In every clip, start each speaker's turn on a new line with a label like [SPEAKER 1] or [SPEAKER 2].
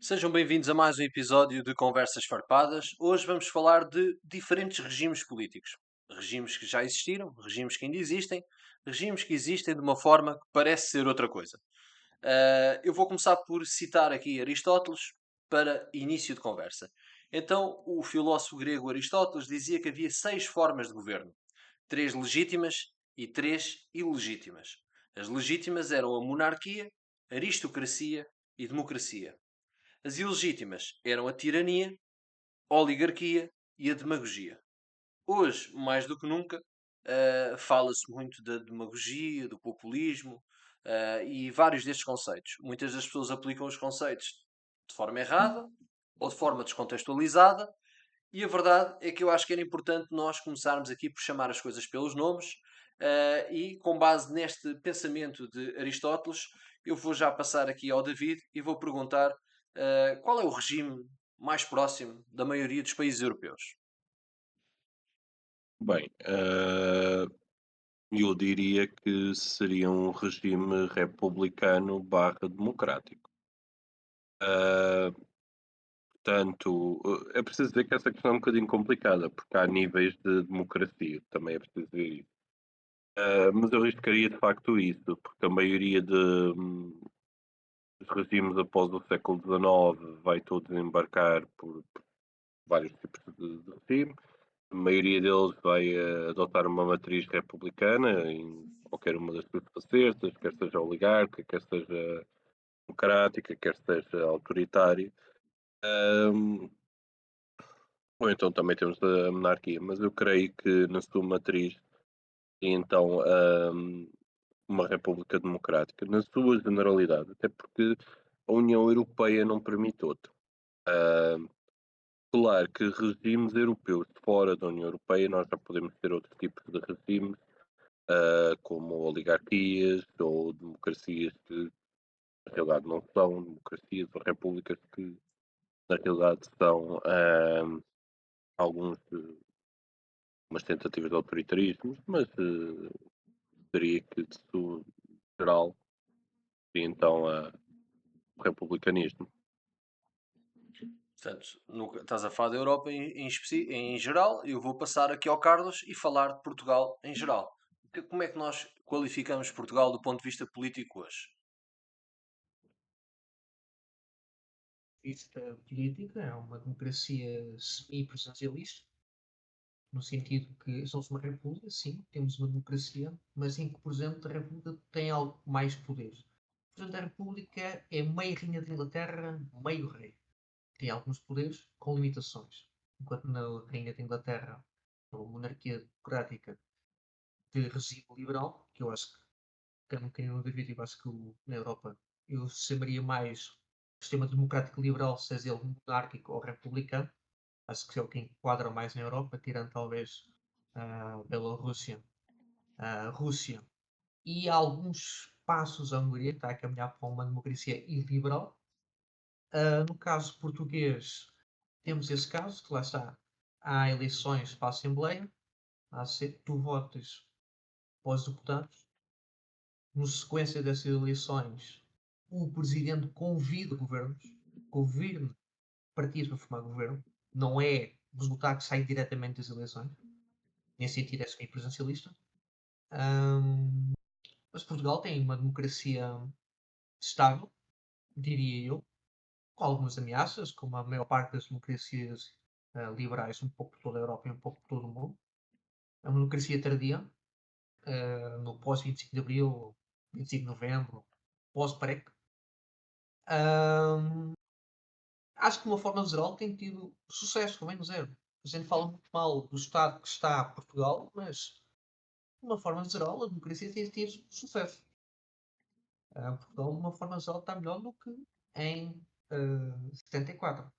[SPEAKER 1] Sejam bem-vindos a mais um episódio de Conversas Farpadas. Hoje vamos falar de diferentes regimes políticos. Regimes que já existiram, regimes que ainda existem, regimes que existem de uma forma que parece ser outra coisa. Eu vou começar por citar aqui Aristóteles para início de conversa. Então, o filósofo grego Aristóteles dizia que havia seis formas de governo: três legítimas e três ilegítimas. As legítimas eram a monarquia, a aristocracia e democracia. As ilegítimas eram a tirania, a oligarquia e a demagogia. Hoje, mais do que nunca, fala-se muito da demagogia, do populismo e vários destes conceitos. Muitas das pessoas aplicam os conceitos de forma errada ou de forma descontextualizada, e a verdade é que eu acho que era importante nós começarmos aqui por chamar as coisas pelos nomes, e com base neste pensamento de Aristóteles, eu vou já passar aqui ao David e vou perguntar qual é o regime mais próximo da maioria dos países europeus.
[SPEAKER 2] Bem, eu diria que seria um regime republicano barra democrático. Ah, Portanto, é preciso dizer que essa questão é um bocadinho complicada, porque há níveis de democracia, também é preciso dizer isso. Mas eu arriscaria de facto isso, porque a maioria dos regimes após o século XIX vai todo desembarcar por vários tipos de regime. A maioria deles vai adotar uma matriz republicana em qualquer uma das suas facetas, quer seja oligarca, quer seja democrática, quer seja autoritária. Ahm, ou então também temos a monarquia, mas eu creio que na sua matriz, e então uma república democrática, na sua generalidade, até porque a União Europeia não permite outro. Ahm, Claro que regimes europeus fora da União Europeia nós já podemos ter outros tipos de regimes, como oligarquias ou democracias que na realidade não são democracias ou repúblicas que na realidade são alguns umas tentativas de autoritarismo, mas diria que de sua geral seria então o republicanismo.
[SPEAKER 1] Portanto, estás a falar da Europa em geral, eu vou passar aqui ao Carlos e falar de Portugal em geral. Como é que nós qualificamos Portugal do ponto de vista político hoje?
[SPEAKER 3] Vista política, é uma democracia semi-presidencialista, no sentido que somos uma república, sim, temos uma democracia, mas em que o Presidente da República tem algo mais poder. O Presidente da República é meio rainha de Inglaterra, meio rei. Tem alguns poderes com limitações. Enquanto na Rainha de Inglaterra, uma monarquia democrática de regime liberal, que eu acho que é um bocadinho no David, eu acho que na Europa eu chamaria mais sistema democrático liberal, seja ele monárquico ou republicano. Acho que é o que enquadra mais na Europa, tirando talvez a Bielorrússia, a Rússia e alguns passos a Hungria, que está a caminhar para uma democracia iliberal. No caso português, temos esse caso, que lá está, há eleições para a Assembleia, há tu votos para os deputados. Na sequência dessas eleições, o presidente convida partidos para formar governo, não é o resultado que sai diretamente das eleições. Nesse sentido, é semi-presidencialista. Mas Portugal tem uma democracia estável, diria eu, com algumas ameaças, como a maior parte das democracias liberais, um pouco por toda a Europa e um pouco por todo o mundo. É uma democracia tardia, no pós-25 de Abril, 25 de Novembro, pós-PREC. Ahm, Acho que de uma forma geral tem tido sucesso, também no zero. A gente fala muito mal do Estado que está Portugal, mas de uma forma geral a democracia tem tido sucesso. Portugal, de uma forma geral, está melhor do que em 74.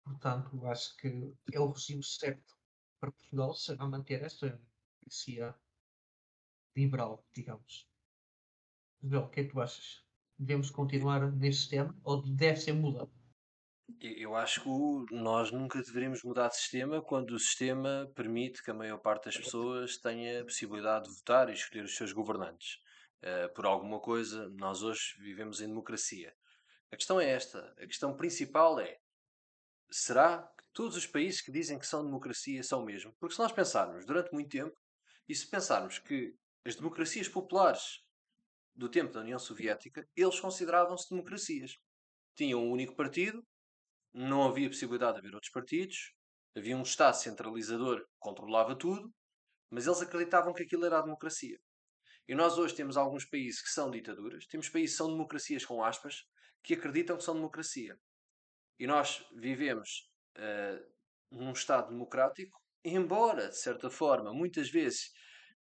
[SPEAKER 3] Portanto, acho que é o regime certo para Portugal se a manter esta democracia liberal, digamos. Bel, o que é que tu achas? Devemos continuar neste sistema ou deve ser mudado?
[SPEAKER 1] Eu acho que nós nunca deveríamos mudar de sistema quando o sistema permite que a maior parte das pessoas tenha a possibilidade de votar e escolher os seus governantes. Por alguma coisa, nós hoje vivemos em democracia. A questão é esta. A questão principal é: será que todos os países que dizem que são democracia são mesmo? Porque se nós pensarmos durante muito tempo, e se pensarmos que as democracias populares do tempo da União Soviética, eles consideravam-se democracias. Tinham um único partido, não havia possibilidade de haver outros partidos, havia um Estado centralizador que controlava tudo, mas eles acreditavam que aquilo era a democracia. E nós hoje temos alguns países que são ditaduras, temos países que são democracias com aspas, que acreditam que são democracia. E nós vivemos num Estado democrático, embora, de certa forma, muitas vezes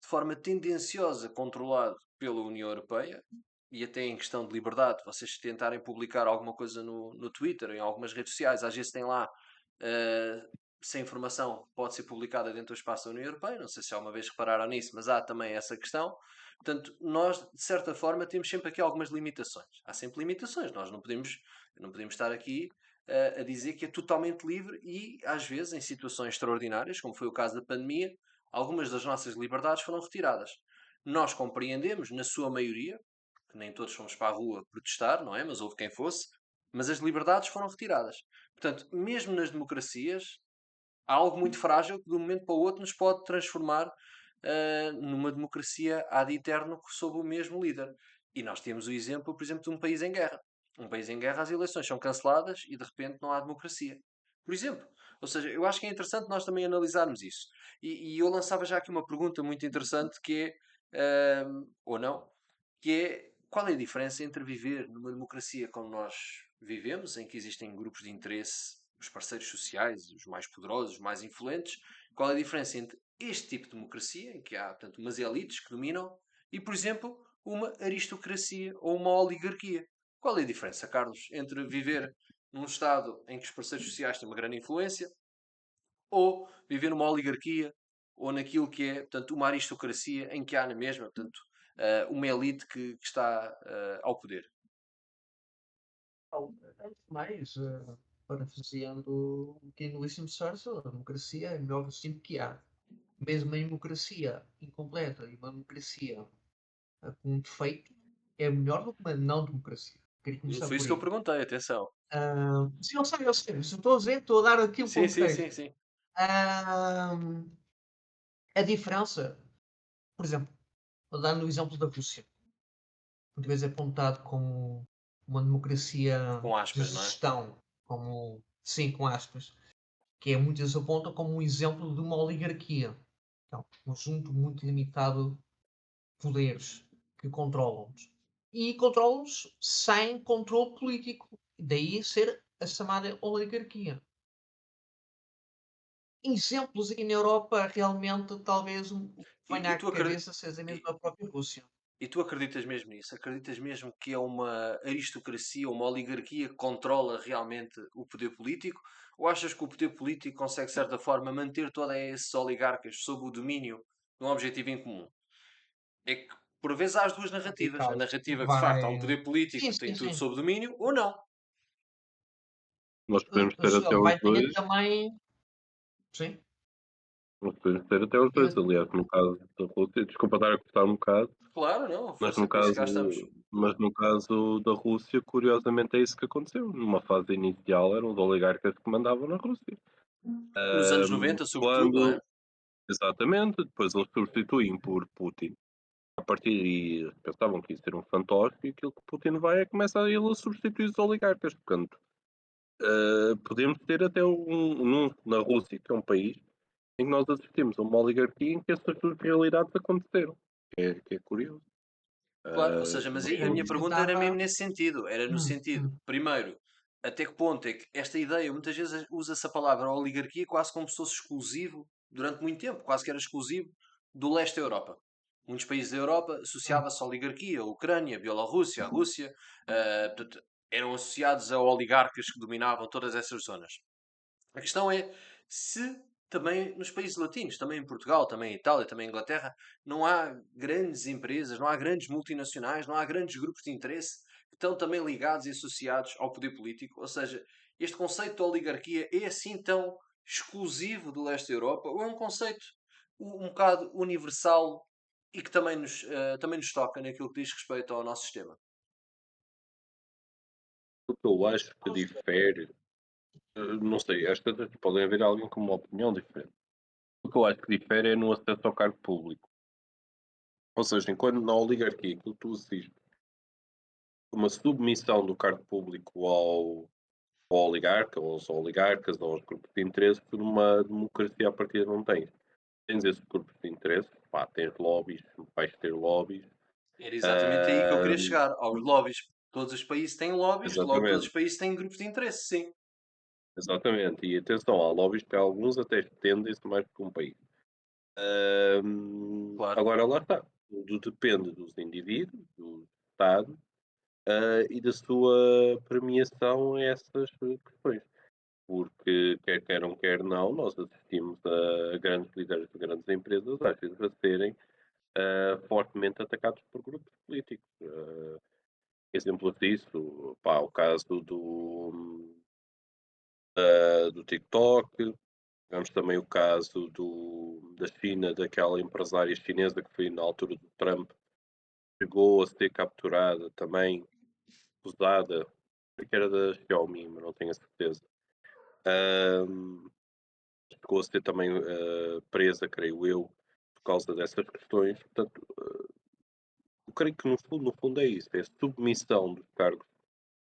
[SPEAKER 1] de forma tendenciosa, controlado pela União Europeia, e até em questão de liberdade, vocês tentarem publicar alguma coisa no Twitter, em algumas redes sociais, às vezes tem lá se a informação pode ser publicada dentro do espaço da União Europeia, não sei se alguma vez repararam nisso, mas há também essa questão. Portanto, nós, de certa forma, temos sempre aqui algumas limitações. Há sempre limitações, nós não podemos estar aqui a dizer que é totalmente livre e, às vezes, em situações extraordinárias, como foi o caso da pandemia, algumas das nossas liberdades foram retiradas. Nós compreendemos, na sua maioria, que nem todos fomos para a rua protestar, não é? Mas houve quem fosse, mas as liberdades foram retiradas. Portanto, mesmo nas democracias, há algo muito frágil que de um momento para o outro nos pode transformar numa democracia ad eterno sob o mesmo líder. E nós temos o exemplo, por exemplo, de um país em guerra. Um país em guerra, as eleições são canceladas e de repente não há democracia. Por exemplo. Ou seja, eu acho que é interessante nós também analisarmos isso. E eu lançava já aqui uma pergunta muito interessante que é, ou não, que é qual é a diferença entre viver numa democracia como nós vivemos, em que existem grupos de interesse, os parceiros sociais, os mais poderosos, os mais influentes, qual é a diferença entre este tipo de democracia, em que há, portanto, umas elites que dominam, e, por exemplo, uma aristocracia ou uma oligarquia? Qual é a diferença, Carlos, entre viver num Estado em que os parceiros sociais têm uma grande influência ou viver numa oligarquia ou naquilo que é, portanto, uma aristocracia em que há na mesma, portanto, uma elite que está ao poder?
[SPEAKER 3] Bom, antes de mais, parafraseando um bocadinho Luís Soares, a democracia é o melhor regime que há. Mesmo uma democracia incompleta e uma democracia com um defeito é melhor do que uma não democracia. Queria
[SPEAKER 1] Não
[SPEAKER 3] começar
[SPEAKER 1] foi
[SPEAKER 3] por
[SPEAKER 1] isso que eu
[SPEAKER 3] aí.
[SPEAKER 1] perguntei, atenção.
[SPEAKER 3] Sim, eu sei. Se eu estou a dizer, estou a dar aqui um
[SPEAKER 1] Sim, sim, sim,
[SPEAKER 3] contexto.
[SPEAKER 1] sim.
[SPEAKER 3] Ah, a diferença, por exemplo, dando o exemplo da Rússia, muitas vezes é apontado como uma democracia
[SPEAKER 1] Com
[SPEAKER 3] de
[SPEAKER 1] aspas, não é?
[SPEAKER 3] gestão, como, sim, com aspas, que é muitas vezes apontam como um exemplo de uma oligarquia. Então, um conjunto muito limitado de poderes que controlam-nos. E controlam-nos sem controle político. Daí ser a chamada oligarquia. Exemplos aqui na Europa, realmente, talvez o que
[SPEAKER 1] E,
[SPEAKER 3] venha
[SPEAKER 1] e
[SPEAKER 3] à
[SPEAKER 1] tu acredi-
[SPEAKER 3] cabeça seja
[SPEAKER 1] e,
[SPEAKER 3] mesmo a própria Rússia.
[SPEAKER 1] e tu acreditas mesmo nisso? Acreditas mesmo que é uma aristocracia, uma oligarquia que controla realmente o poder político? Ou achas que o poder político consegue, de certa forma, manter todos esses oligarcas sob o domínio de um objetivo em comum? É que, por vezes, há as duas narrativas. A
[SPEAKER 3] Complicado.
[SPEAKER 1] narrativa que, de facto, há um
[SPEAKER 3] Vai.
[SPEAKER 1] poder político
[SPEAKER 3] Sim,
[SPEAKER 1] que tem
[SPEAKER 3] sim,
[SPEAKER 1] tudo
[SPEAKER 3] sim.
[SPEAKER 1] sob domínio, ou não.
[SPEAKER 2] Nós podemos ter
[SPEAKER 3] Mas
[SPEAKER 2] até os
[SPEAKER 3] vai depender
[SPEAKER 2] dois,
[SPEAKER 3] também. Sim.
[SPEAKER 2] nós podemos ter até os dois, aliás, no caso da Rússia, desculpa estar a cortar um bocado,
[SPEAKER 1] Claro, não.
[SPEAKER 2] mas
[SPEAKER 1] Força,
[SPEAKER 2] no
[SPEAKER 1] é para isso que
[SPEAKER 2] caso,
[SPEAKER 1] cá estamos.
[SPEAKER 2] mas no caso da Rússia, curiosamente é isso que aconteceu. Numa fase inicial eram os oligarcas que mandavam na Rússia.
[SPEAKER 1] Nos anos 90, sobretudo, não é?
[SPEAKER 2] Quando, exatamente, depois eles substituem por Putin. A partir daí pensavam que ia ser um fantoche e aquilo que Putin vai é começa a ele a substituir os oligarcas. Portanto, podemos ter até na Rússia, que é um país, em que nós assistimos a uma oligarquia em que essas duas realidades aconteceram. Que é curioso.
[SPEAKER 1] Claro, ou seja, mas
[SPEAKER 2] Nós
[SPEAKER 1] a
[SPEAKER 3] Eu
[SPEAKER 1] minha
[SPEAKER 2] temos-
[SPEAKER 1] pergunta era mesmo
[SPEAKER 3] tentava.
[SPEAKER 1] nesse sentido. Era no sentido,
[SPEAKER 3] Hum.
[SPEAKER 1] primeiro, até que ponto é que esta ideia, muitas vezes usa-se a palavra oligarquia quase como se fosse exclusivo, durante muito tempo, quase que era exclusivo do leste da Europa. Muitos países da Europa
[SPEAKER 3] Hum.
[SPEAKER 1] associava-se à oligarquia, a Ucrânia, a Bielorrússia, a Rússia, portanto, eram associados a oligarcas que dominavam todas essas zonas. A questão é se também nos países latinos, também em Portugal, também em Itália, também em Inglaterra, não há grandes empresas, não há grandes multinacionais, não há grandes grupos de interesse que estão também ligados e associados ao poder político. Ou seja, este conceito de oligarquia é assim tão exclusivo do leste da Europa ou é um conceito um bocado universal e que também nos toca naquilo que diz respeito ao nosso sistema?
[SPEAKER 2] O que eu acho que difere, não sei, às vezes podem haver alguém com uma opinião diferente. O que eu acho que difere é no acesso ao cargo público. Ou seja, enquanto na oligarquia aquilo tu assistes uma submissão do cargo público ao oligarca, ou aos oligarcas, ou aos grupos de interesse, numa democracia a partir não tens. Tens esses grupos de interesse, pá, tens lobbies, vais ter lobbies.
[SPEAKER 1] Era exatamente aí que eu queria
[SPEAKER 2] Ahm,
[SPEAKER 1] chegar, aos lobbies. Todos os países têm lobbies, logo todos
[SPEAKER 2] exatamente,
[SPEAKER 1] os países têm grupos de interesse, sim.
[SPEAKER 2] exatamente. E atenção, há lobbies que alguns até estendem-se mais que um país.
[SPEAKER 1] Claro.
[SPEAKER 2] Agora lá está. Tudo depende dos indivíduos, do Estado, e da sua premiação a essas questões. Porque quer queiram, quer não, nós assistimos a grandes líderes de grandes empresas, às vezes a serem fortemente atacados por grupos políticos. Exemplos disso, pá, o caso do TikTok, tivemos também o caso da China, daquela empresária chinesa que foi na altura do Trump, chegou a ser capturada também, acusada, que era da Xiaomi, mas não tenho a certeza. Ahm, Chegou a ser também presa, creio eu, por causa dessas questões. Portanto, eu creio que no fundo é isso, é a submissão dos cargos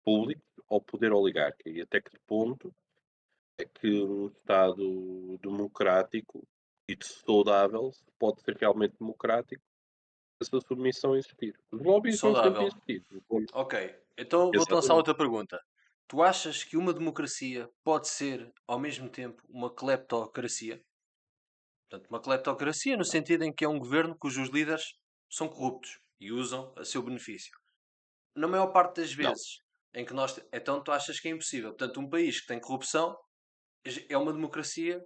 [SPEAKER 2] públicos ao poder oligárquico e até que ponto é que um Estado democrático e saudável pode ser realmente democrático se a sua submissão existir. Os lobbies vão sempre
[SPEAKER 1] Saudável.
[SPEAKER 2] existir.
[SPEAKER 1] Ok. Então vou-te lançar
[SPEAKER 2] Exatamente.
[SPEAKER 1] outra pergunta. Tu achas que uma democracia pode ser, ao mesmo tempo, uma cleptocracia? Portanto, uma cleptocracia no sentido em que é um governo cujos líderes são corruptos e usam a seu benefício. Na maior parte das
[SPEAKER 2] Não.
[SPEAKER 1] vezes em que nós. Então tu achas que é impossível. Portanto, um país que tem corrupção é uma democracia,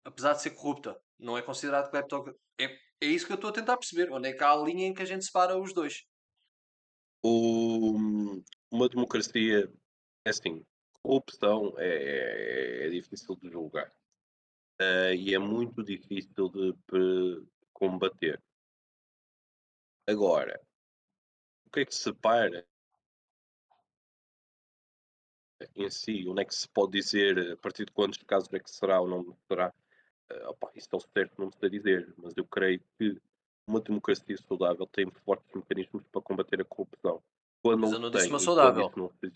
[SPEAKER 1] apesar de ser corrupta. Não é considerado cleptocracia. É isso que eu estou a tentar perceber. Onde é que há a linha em que a gente separa os dois?
[SPEAKER 2] Uma democracia é assim, corrupção é difícil de julgar. E é muito difícil de combater. Agora, o que é que separa em si? Onde é que se pode dizer a partir de quantos casos é que será ou não será? Opa, isso ao certo não sei dizer, mas eu creio que uma democracia saudável tem fortes mecanismos para combater a corrupção. Quando
[SPEAKER 1] Mas
[SPEAKER 2] não
[SPEAKER 1] eu não disse uma
[SPEAKER 2] tem e quando isso
[SPEAKER 1] saudável.
[SPEAKER 2] não se.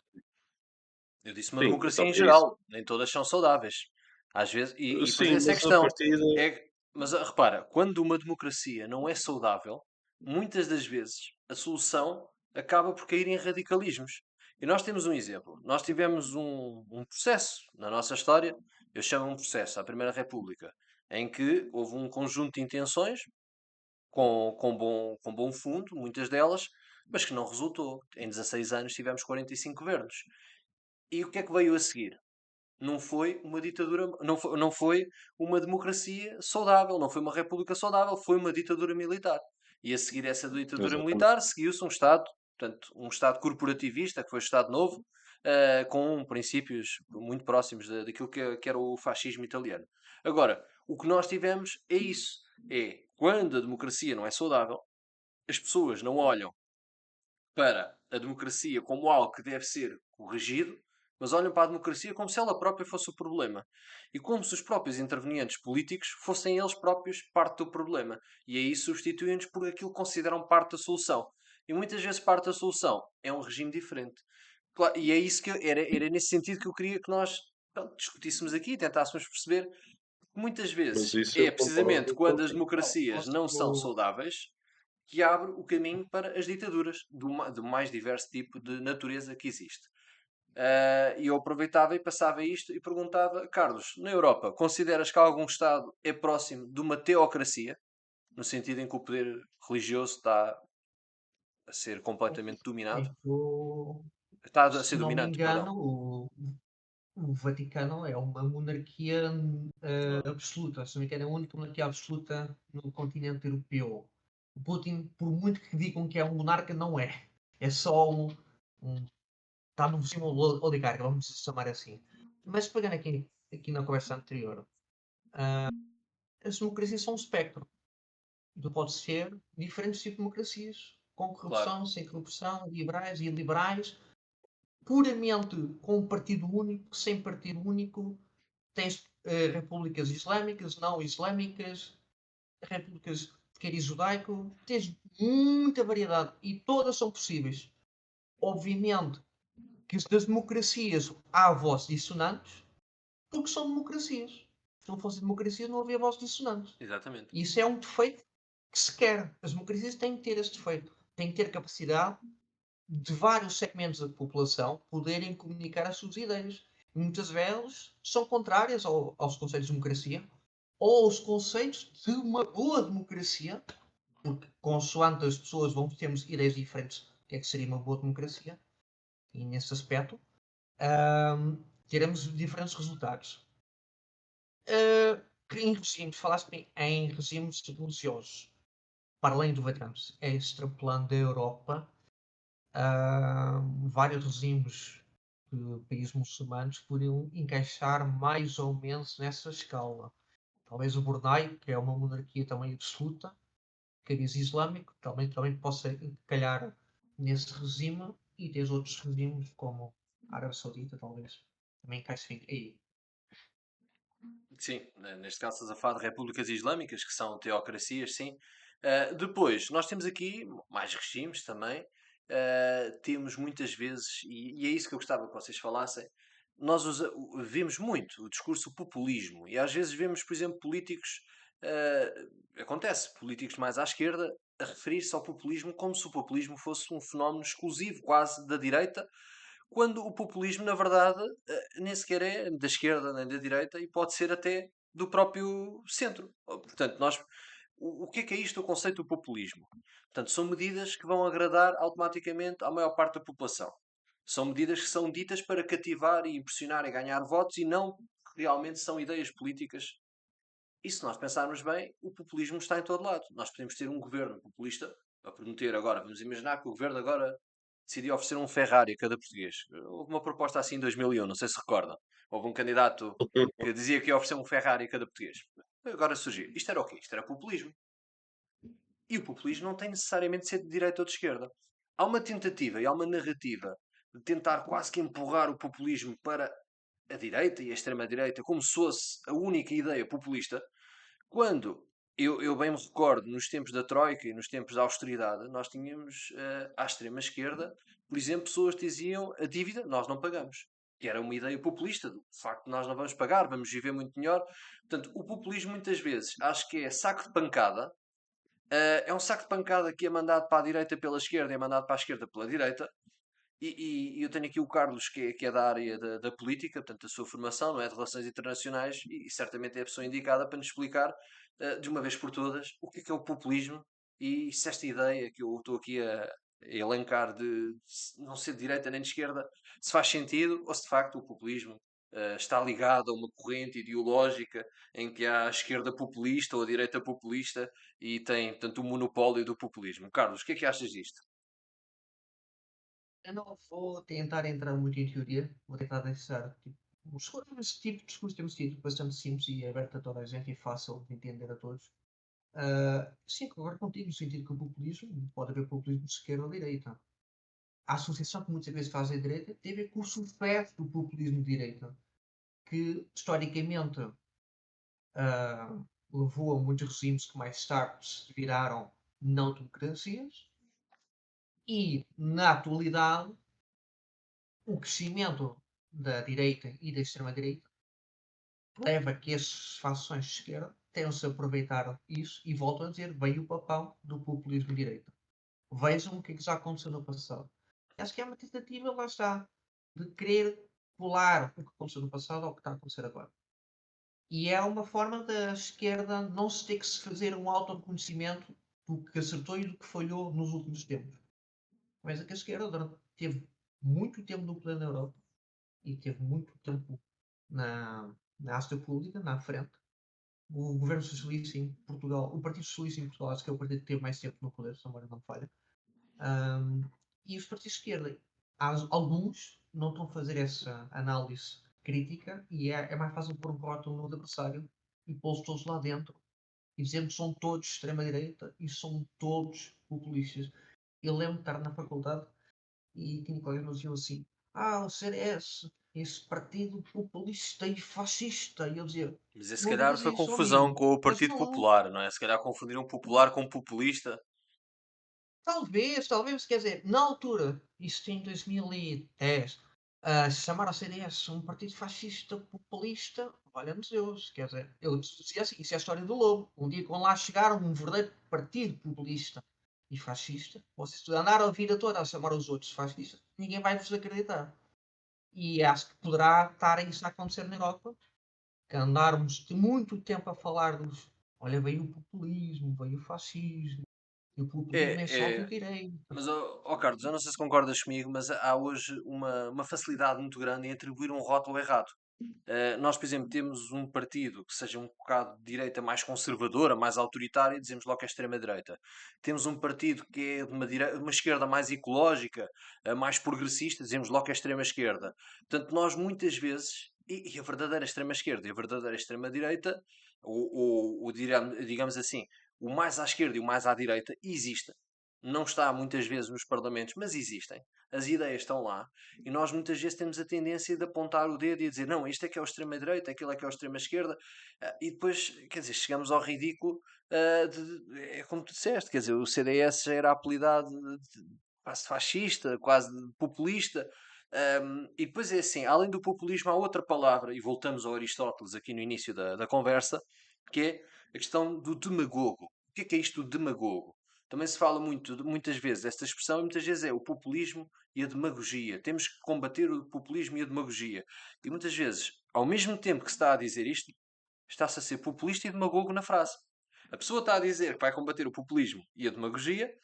[SPEAKER 1] Eu disse uma
[SPEAKER 2] Sim,
[SPEAKER 1] democracia em
[SPEAKER 2] é isso.
[SPEAKER 1] geral. Nem todas são saudáveis. Às vezes, e depois
[SPEAKER 2] Sim,
[SPEAKER 1] essa é a
[SPEAKER 2] mas a
[SPEAKER 1] questão.
[SPEAKER 2] partida.
[SPEAKER 1] Mas repara, quando uma democracia não é saudável, muitas das vezes a solução acaba por cair em radicalismos. E nós temos um exemplo. Nós tivemos um processo na nossa história, eu chamo um processo, à Primeira República, em que houve um conjunto de intenções com bom fundo, muitas delas, mas que não resultou. Em 16 anos tivemos 45 governos. E o que é que veio a seguir? Não foi uma ditadura, não foi uma democracia saudável, não foi uma república saudável, foi uma ditadura militar. E a seguir essa ditadura
[SPEAKER 2] Exatamente.
[SPEAKER 1] militar, seguiu-se um Estado, portanto, um Estado corporativista, que foi o Estado Novo, com princípios muito próximos daquilo que era o fascismo italiano. Agora, o que nós tivemos é isso. É, quando a democracia não é saudável, as pessoas não olham para a democracia como algo que deve ser corrigido, mas olham para a democracia como se ela própria fosse o problema. E como se os próprios intervenientes políticos fossem eles próprios parte do problema. E aí substituem-nos por aquilo que consideram parte da solução. E muitas vezes parte da solução é um regime diferente. E é isso que era nesse sentido que eu queria que nós pronto, discutíssemos aqui e tentássemos perceber que muitas
[SPEAKER 2] Mas
[SPEAKER 1] vezes
[SPEAKER 2] isso
[SPEAKER 1] é
[SPEAKER 2] eu
[SPEAKER 1] precisamente
[SPEAKER 2] concordo
[SPEAKER 1] quando as
[SPEAKER 2] contigo.
[SPEAKER 1] democracias não são
[SPEAKER 3] Posso.
[SPEAKER 1] saudáveis que abre o caminho para as ditaduras do mais diverso tipo de natureza que existe. E eu aproveitava e passava isto e perguntava, Carlos, na Europa, consideras que algum Estado é próximo de uma teocracia, no sentido em que o poder religioso está a ser completamente dominado?
[SPEAKER 3] Isto,
[SPEAKER 1] Está a
[SPEAKER 3] se
[SPEAKER 1] ser
[SPEAKER 3] não me
[SPEAKER 1] dominante, perdão.
[SPEAKER 3] engano, o Vaticano é uma monarquia absoluta. Se não me engano, é a única monarquia absoluta no continente europeu. O Putin, por muito que digam que é um monarca, não é. É só um está num símbolo oligárquico, vamos chamar assim. Mas pegando aqui na conversa anterior, as democracias são um espectro. Tu podes ter diferentes tipos de democracias, com
[SPEAKER 1] Claro,
[SPEAKER 3] corrupção, sem corrupção, liberais e iliberais. puramente com um partido único, sem partido único, tens repúblicas islâmicas, não islâmicas, repúblicas de cariz judaico, tens muita variedade e todas são possíveis. Obviamente que das democracias há vozes dissonantes, porque são democracias. Se não fossem democracias, não havia vozes dissonantes.
[SPEAKER 1] Exatamente.
[SPEAKER 3] E isso é um defeito que se quer. As democracias têm que ter esse defeito. Têm que ter capacidade de vários segmentos da população poderem comunicar as suas ideias. E muitas vezes são contrárias aos conceitos de democracia ou aos conceitos de uma boa democracia, porque consoante as pessoas vão termos ideias diferentes do que é que seria uma boa democracia, e nesse aspecto teremos diferentes resultados. Em regimes, falaste em regimes religiosos, para além do Vaticano, extrapolando da Europa, vários regimes de países muçulmanos poderiam encaixar mais ou menos nessa escala. Talvez o Brunei, que é uma monarquia também absoluta, cariz islâmico, também possa calhar nesse regime, e tens outros regimes como a Arábia Saudita, talvez também encaixem aí.
[SPEAKER 1] Sim, neste caso estás a falar de repúblicas islâmicas, que são teocracias, sim. Depois, nós temos aqui mais regimes também. Temos muitas vezes, e é isso que eu gostava que vocês falassem, nós vemos muito o discurso populismo, e às vezes vemos, por exemplo, políticos, acontece, políticos mais à esquerda, a referir-se ao populismo como se o populismo fosse um fenómeno exclusivo, quase, da direita, quando o populismo, na verdade, nem sequer é da esquerda nem da direita e pode ser até do próprio centro. Portanto, o que é isto, o conceito do populismo? Portanto, são medidas que vão agradar automaticamente à maior parte da população. São medidas que são ditas para cativar e impressionar e ganhar votos e não que realmente são ideias políticas. E se nós pensarmos bem, o populismo está em todo lado. Nós podemos ter um governo populista a prometer agora, vamos imaginar que o governo agora decidiu oferecer um Ferrari a cada português. Houve uma proposta assim em 2001, não sei se recordam. Houve um candidato que dizia que ia oferecer um Ferrari a cada português. Agora surgiu. Isto era o quê? Isto era populismo. E o populismo não tem necessariamente de ser de direita ou de esquerda. Há uma tentativa e há uma narrativa de tentar quase que empurrar o populismo para a direita e a extrema-direita como se fosse a única ideia populista, quando eu bem me recordo, nos tempos da Troika e nos tempos da austeridade, nós tínhamos à extrema-esquerda, por exemplo, pessoas que diziam a dívida nós não pagamos. Que era uma ideia populista, do facto de nós não vamos pagar, vamos viver muito melhor. Portanto, o populismo muitas vezes acho que é saco de pancada. É um saco de pancada que é mandado para a direita pela esquerda e é mandado para a esquerda pela direita. E eu tenho aqui o Carlos, que é da área da política, portanto, a sua formação, não é? De relações internacionais, e certamente é a pessoa indicada para nos explicar, de uma vez por todas, o que é o populismo e se esta ideia que eu estou aqui a elencar de não ser de direita nem de esquerda, se faz sentido ou se de facto o populismo está ligado a uma corrente ideológica em que há a esquerda populista ou a direita populista e tem, portanto, o monopólio do populismo. Carlos, o que é que achas disto?
[SPEAKER 3] Eu não vou tentar entrar muito em teoria, vou tentar deixar esse tipo de discurso temos tido bastante simples e aberto a toda a gente e fácil de entender a todos. Sim, concordo contigo, no sentido que o populismo, pode haver populismo de esquerda ou de direita. A associação que muitas vezes faz a direita tem a ver com o sucesso do populismo de direita, que historicamente levou a muitos regimes que mais tarde se viraram não democracias, e na atualidade o crescimento da direita e da extrema-direita leva a que as fações de esquerda tenham-se a aproveitar isso e volto a dizer, veio o papel do populismo de direita. Vejam o que já aconteceu no passado. Acho que é uma tentativa, lá está, de querer colar o que aconteceu no passado ao que está a acontecer agora. E é uma forma da esquerda não se ter que se fazer um auto-reconhecimento do que acertou e do que falhou nos últimos tempos. Mas é que a esquerda teve muito tempo no poder na Europa e teve muito tempo na Áustria Pública, na frente. O governo socialista em Portugal, o Partido Socialista em Portugal, acho que é o partido que teve mais tempo no poder, se a memória não falha. E os partidos de esquerda, alguns não estão a fazer essa análise crítica e é mais fácil pôr um rótulo no adversário e pô-los todos lá dentro e dizer que são todos extrema-direita e são todos populistas. Eu lembro de estar na faculdade e tinha colegas que nos diziam assim: o CDS, esse partido populista e fascista. E eu dizia,
[SPEAKER 1] Mas se
[SPEAKER 3] não
[SPEAKER 1] calhar
[SPEAKER 3] digas
[SPEAKER 1] foi
[SPEAKER 3] isso,
[SPEAKER 1] confusão
[SPEAKER 3] amigo.
[SPEAKER 1] com o
[SPEAKER 3] Mas
[SPEAKER 1] Partido
[SPEAKER 3] não,
[SPEAKER 1] Popular, não é? Se calhar confundiram popular com populista.
[SPEAKER 3] talvez, quer dizer, na altura, isso em 2010, chamar ao CDS um partido fascista populista, olha-nos Deus, quer dizer, eu dizia assim, isso é a história do lobo. Um dia quando lá chegaram um verdadeiro partido populista e fascista, vocês andaram a vida toda a chamar os outros fascistas, ninguém vai vos acreditar. E acho que poderá estar isso a acontecer na Europa, que andarmos de muito tempo a falar dos, olha, veio o populismo, veio o fascismo, e o populismo é só
[SPEAKER 1] É,
[SPEAKER 3] de
[SPEAKER 1] é.
[SPEAKER 3] direita.
[SPEAKER 1] Mas, Carlos, eu não sei se concordas comigo, mas há hoje uma facilidade muito grande em atribuir um rótulo errado. Nós, por exemplo, temos um partido que seja um bocado de direita mais conservadora, mais autoritária, e dizemos logo que é extrema-direita. Temos um partido que é de uma esquerda mais ecológica, mais progressista, dizemos logo que é extrema-esquerda. Portanto, nós muitas vezes, e a verdadeira extrema-esquerda e a verdadeira extrema-direita, digamos assim, o mais à esquerda e o mais à direita, existem. Não está muitas vezes nos parlamentos, mas existem. As ideias estão lá. E nós muitas vezes temos a tendência de apontar o dedo e dizer não, isto é que é o extrema-direita, aquilo é que é o extrema-esquerda, e depois, quer dizer, chegamos ao ridículo, é como tu disseste, quer dizer, o CDS já era apelidado de quase fascista, quase de populista, e depois é assim, além do populismo há outra palavra, e voltamos ao Aristóteles aqui no início da conversa, que é a questão do demagogo. O que é isto do demagogo? Também se fala muitas vezes esta expressão, e muitas vezes é o populismo e a demagogia. Temos que combater o populismo e a demagogia. E muitas vezes, ao mesmo tempo que se está a dizer isto, está-se a ser populista e demagogo na frase. A pessoa está a dizer que vai combater o populismo e a demagogia, e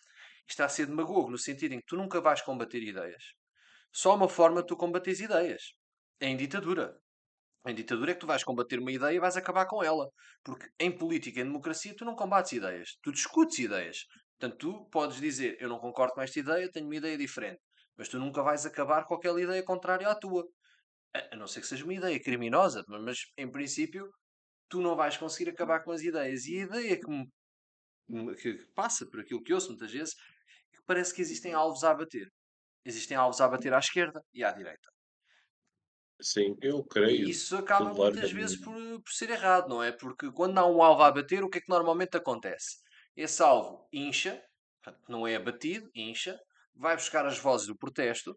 [SPEAKER 1] está a ser demagogo no sentido em que tu nunca vais combater ideias. Só há uma forma de tu combateres ideias. É em ditadura. Em ditadura é que tu vais combater uma ideia e vais acabar com ela. Porque em política e em democracia tu não combates ideias. Tu discutes ideias. Portanto, tu podes dizer, eu não concordo com esta ideia, tenho uma ideia diferente. Mas tu nunca vais acabar com aquela ideia contrária à tua. A não ser que seja uma ideia criminosa. Mas, em princípio, tu não vais conseguir acabar com as ideias. E a ideia que passa por aquilo que ouço muitas vezes é que parece que existem alvos a abater. Existem alvos a abater à esquerda e à direita.
[SPEAKER 2] Sim, eu
[SPEAKER 1] E
[SPEAKER 2] creio
[SPEAKER 1] isso acaba
[SPEAKER 2] que
[SPEAKER 1] muitas vezes
[SPEAKER 2] largamente.
[SPEAKER 1] por ser errado, não é? Porque quando há um alvo a abater, o que é que normalmente acontece? Esse alvo incha, portanto, não é abatido, incha, vai buscar as vozes do protesto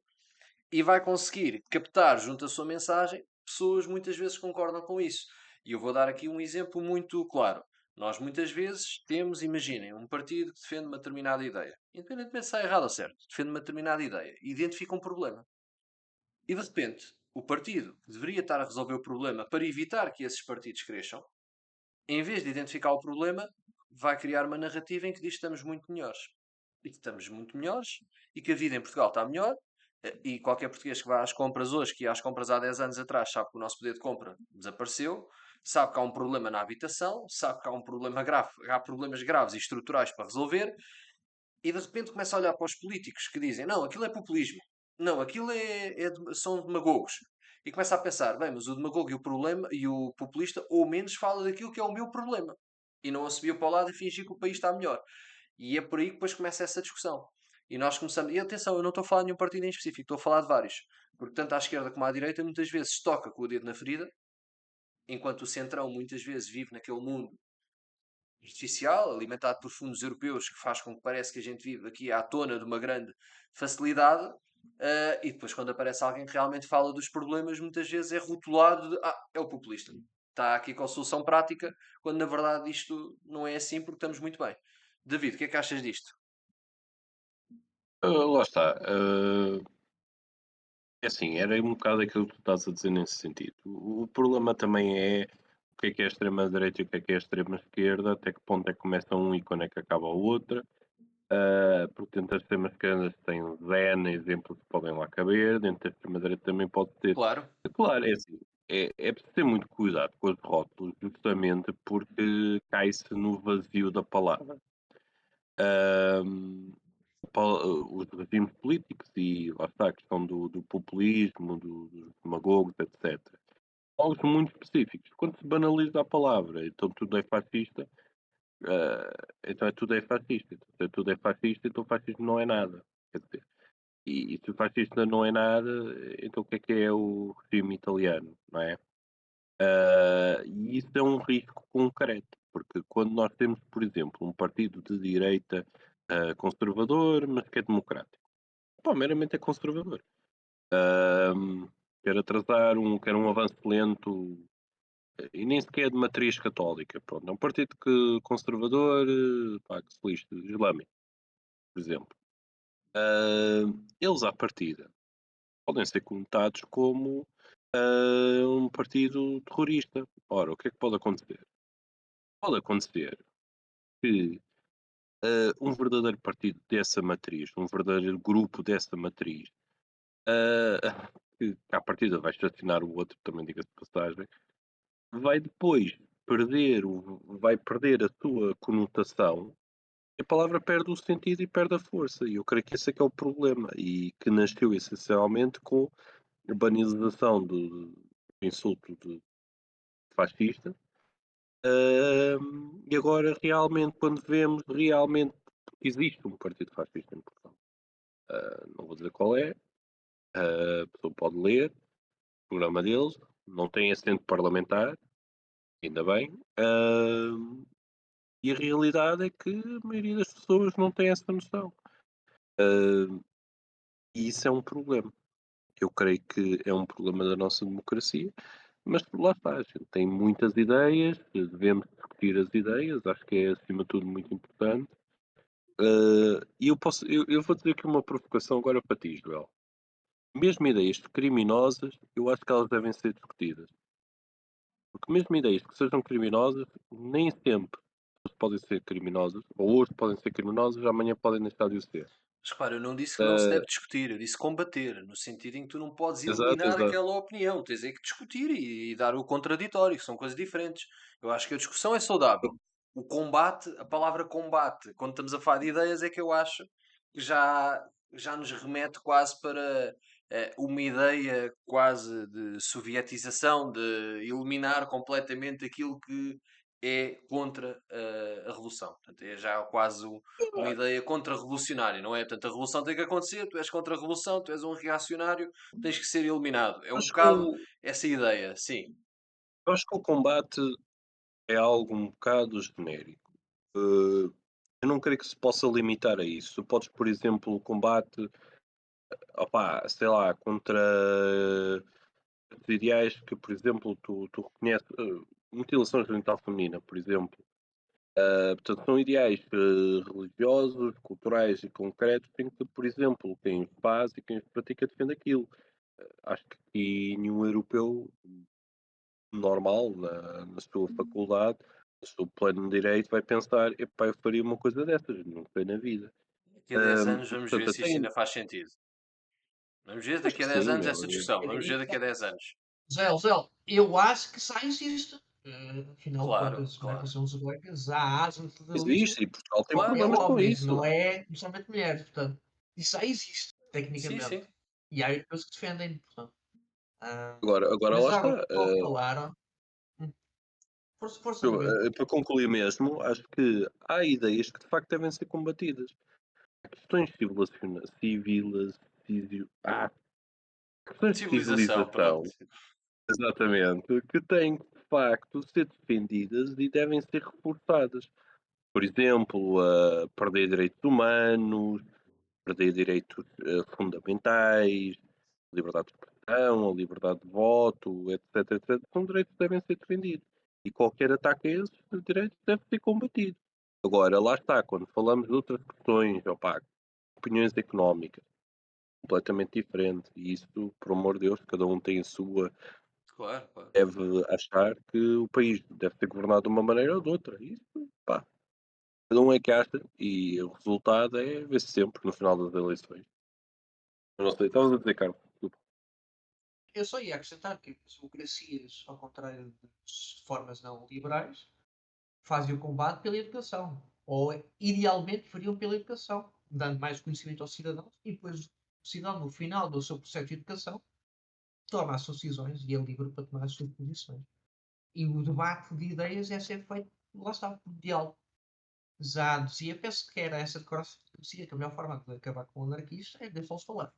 [SPEAKER 1] e vai conseguir captar junto à sua mensagem pessoas muitas vezes concordam com isso. E eu vou dar aqui um exemplo muito claro. Nós muitas vezes temos, imaginem, um partido que defende uma determinada ideia. Independentemente se está errado ou certo, defende uma determinada ideia. Identifica um problema. E de repente, o partido que deveria estar a resolver o problema para evitar que esses partidos cresçam, em vez de identificar o problema, vai criar uma narrativa em que diz que estamos muito melhores. E que estamos muito melhores e que a vida em Portugal está melhor. E qualquer português que vá às compras hoje, que ia às compras há 10 anos atrás, sabe que o nosso poder de compra desapareceu, sabe que há um problema na habitação, sabe que há um problema grave, há problemas graves e estruturais para resolver, e de repente começa a olhar para os políticos que dizem não, aquilo é populismo, não, aquilo são demagogos. E começa a pensar, bem, mas o demagogo e o problema e o populista, ou menos, fala daquilo que é o meu problema. E não assobiu para o lado e fingir que o país está melhor. E é por aí que depois começa essa discussão. E nós começamos. E atenção, eu não estou a falar de nenhum partido em específico, estou a falar de vários. Porque tanto à esquerda como à direita muitas vezes toca com o dedo na ferida, enquanto o centrão muitas vezes vive naquele mundo artificial, alimentado por fundos europeus, que faz com que parece que a gente vive aqui à tona de uma grande facilidade, e depois quando aparece alguém que realmente fala dos problemas, muitas vezes é rotulado de é o populista. Está aqui com a solução prática, quando na verdade isto não é assim porque estamos muito bem. David, o que é que achas disto?
[SPEAKER 2] Lá está. É assim, era um bocado aquilo que tu estás a dizer nesse sentido. O problema também é o que é a extrema-direita e o que é a extrema-esquerda, até que ponto é que começa um e quando é que acaba o outro. Porque dentro das extremas-esquerdas tem N exemplos que podem lá caber, dentro da extrema-direita também pode ter.
[SPEAKER 1] Claro,
[SPEAKER 2] Claro, é assim, é preciso ter muito cuidado com os rótulos, justamente porque cai-se no vazio da palavra. Ahm, os regimes políticos e lá está a questão do populismo, dos demagogos, etc. Algo muito específicos. Quando se banaliza a palavra, então tudo é fascista, então tudo é fascista. Então, se tudo é fascista, então fascismo não é nada. Quer dizer, E se o fascista não é nada, então o que é o regime italiano, não é? E isso é um risco concreto, porque quando nós temos, por exemplo, um partido de direita conservador, mas que é democrático, pá, meramente é conservador, ahm, quer um avanço lento e nem sequer é de matriz católica, pronto, é um partido conservador, pá, que se lixe, islâmico, por exemplo. Eles, à partida, podem ser conotados como um partido terrorista. Ora, o que é que pode acontecer? Pode acontecer que um verdadeiro partido dessa matriz, um verdadeiro grupo dessa matriz, uh, que à partida vai estacionar o outro, também diga-se de passagem, vai depois vai perder a sua conotação, a palavra perde o sentido e perde a força. E eu creio que esse é que é o problema, e que nasceu essencialmente com a banalização do insulto de fascista. E agora, realmente, quando vemos realmente que existe um partido fascista em Portugal, não vou dizer qual é, a pessoa pode ler o programa deles, não tem assento parlamentar, ainda bem, e a realidade é que a maioria das pessoas não tem essa noção. E isso é um problema. Eu creio que é um problema da nossa democracia, mas lá está, a gente tem muitas ideias, devemos discutir as ideias, acho que é acima de tudo muito importante. E eu vou dizer aqui uma provocação agora para ti, Joel. Mesmo ideias criminosas, eu acho que elas devem ser discutidas. Porque mesmo ideias que sejam criminosas, nem sempre podem ser criminosas, ou hoje podem ser criminosas, amanhã podem deixar de o ser.
[SPEAKER 1] Mas claro, eu não disse que não se
[SPEAKER 2] Uh,
[SPEAKER 1] deve discutir, eu disse combater, no sentido em que tu não podes
[SPEAKER 2] exato,
[SPEAKER 1] eliminar
[SPEAKER 2] exato.
[SPEAKER 1] aquela opinião, tens é que discutir e dar o contraditório, que são coisas diferentes. Eu acho que a discussão é saudável. O combate, a palavra combate, quando estamos a falar de ideias, é que eu acho que já nos remete quase para uma ideia quase de sovietização, de eliminar completamente aquilo que é contra a revolução. Portanto, é já quase uma ideia contra-revolucionária, não é? Portanto, a revolução tem que acontecer, tu és contra a revolução, tu és um reacionário, tens que ser eliminado. É um
[SPEAKER 2] Acho que
[SPEAKER 1] bocado essa ideia, sim.
[SPEAKER 2] acho que o combate é algo um bocado genérico. Uh, eu não creio que se possa limitar a isso. Tu podes, por exemplo, o combate, opá, sei lá, contra os ideais que, por exemplo, tu reconheces, mutilação genital feminina, por exemplo. Portanto, são ideais religiosos, culturais e concretos em que, por exemplo, quem os faz e quem os pratica defende aquilo. Acho que aqui nenhum europeu normal, na sua faculdade, no seu plano de direito, vai pensar: epá, eu faria uma coisa dessas, nunca foi na vida.
[SPEAKER 1] Daqui a 10 anos vamos ver
[SPEAKER 2] Portanto,
[SPEAKER 1] se isto
[SPEAKER 2] até
[SPEAKER 1] ainda faz sentido. Vamos ver
[SPEAKER 2] acho
[SPEAKER 1] daqui
[SPEAKER 2] que
[SPEAKER 1] a 10
[SPEAKER 2] sim,
[SPEAKER 1] anos
[SPEAKER 2] meu.
[SPEAKER 1] essa discussão. Vamos ver daqui a
[SPEAKER 3] Zé,
[SPEAKER 1] 10 anos.
[SPEAKER 3] Zé, eu acho que já existe. Afinal de
[SPEAKER 1] Claro,
[SPEAKER 3] contas, na
[SPEAKER 1] claro.
[SPEAKER 3] Constituição Sueca já há atos de federalismo
[SPEAKER 2] Existe, e Portugal tem
[SPEAKER 3] e
[SPEAKER 1] Claro,
[SPEAKER 3] é
[SPEAKER 2] problemas
[SPEAKER 1] claro.
[SPEAKER 2] com
[SPEAKER 3] homens,
[SPEAKER 2] isso.
[SPEAKER 3] não é necessariamente mulheres. Portanto, isso já existe,
[SPEAKER 1] Sim,
[SPEAKER 3] tecnicamente.
[SPEAKER 1] sim.
[SPEAKER 3] E há pessoas que defendem, portanto. Ah,
[SPEAKER 2] Agora
[SPEAKER 3] mas
[SPEAKER 2] lá
[SPEAKER 3] já agora,
[SPEAKER 2] está.
[SPEAKER 3] o que estou a falar, hum, força, David.
[SPEAKER 2] Para concluir mesmo, acho que há ideias que de facto devem ser combatidas. Há questões questões de
[SPEAKER 1] Civilização, pronto.
[SPEAKER 2] civilização, exatamente, que têm que de facto ser defendidas e devem ser reforçadas. Por exemplo, a perder direitos humanos, perder direitos fundamentais, liberdade de expressão, a liberdade de voto, etc, etc. São direitos que devem ser defendidos. E qualquer ataque a esses direitos deve ser combatido. Agora, lá está, quando falamos de outras questões, opá, opiniões económicas, completamente diferente. E isso, por amor de Deus, cada um tem a sua,
[SPEAKER 1] Claro, claro.
[SPEAKER 2] deve achar que o país deve ser governado de uma maneira ou de outra. Isso, pá, cada um é que acha e o resultado é ver-se sempre no final das eleições. Eu não sei, estavas a dizer, Carlos, desculpa.
[SPEAKER 3] Eu só ia acrescentar que as democracias, ao contrário de formas não liberais, fazem o combate pela educação. Ou, idealmente, fariam pela educação, dando mais conhecimento aos cidadãos e depois o cidadão, no final do seu processo de educação, toma as suas decisões e é livre para tomar as suas posições. E o debate de ideias é ser feito, lá está, por diálogo. já dizia, penso que era essa declaração que dizia que a melhor forma de acabar com o anarquista é deixá-los falar.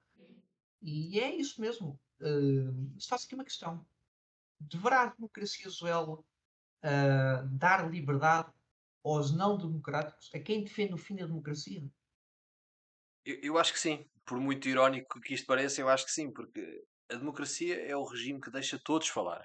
[SPEAKER 3] E é isso mesmo. Se faço aqui uma questão. Deverá a democracia, Zoelo, dar liberdade aos não democráticos, a quem defende o fim da democracia?
[SPEAKER 1] Eu acho que sim. Por muito irónico que isto pareça, eu acho que sim, porque a democracia é o regime que deixa todos falar.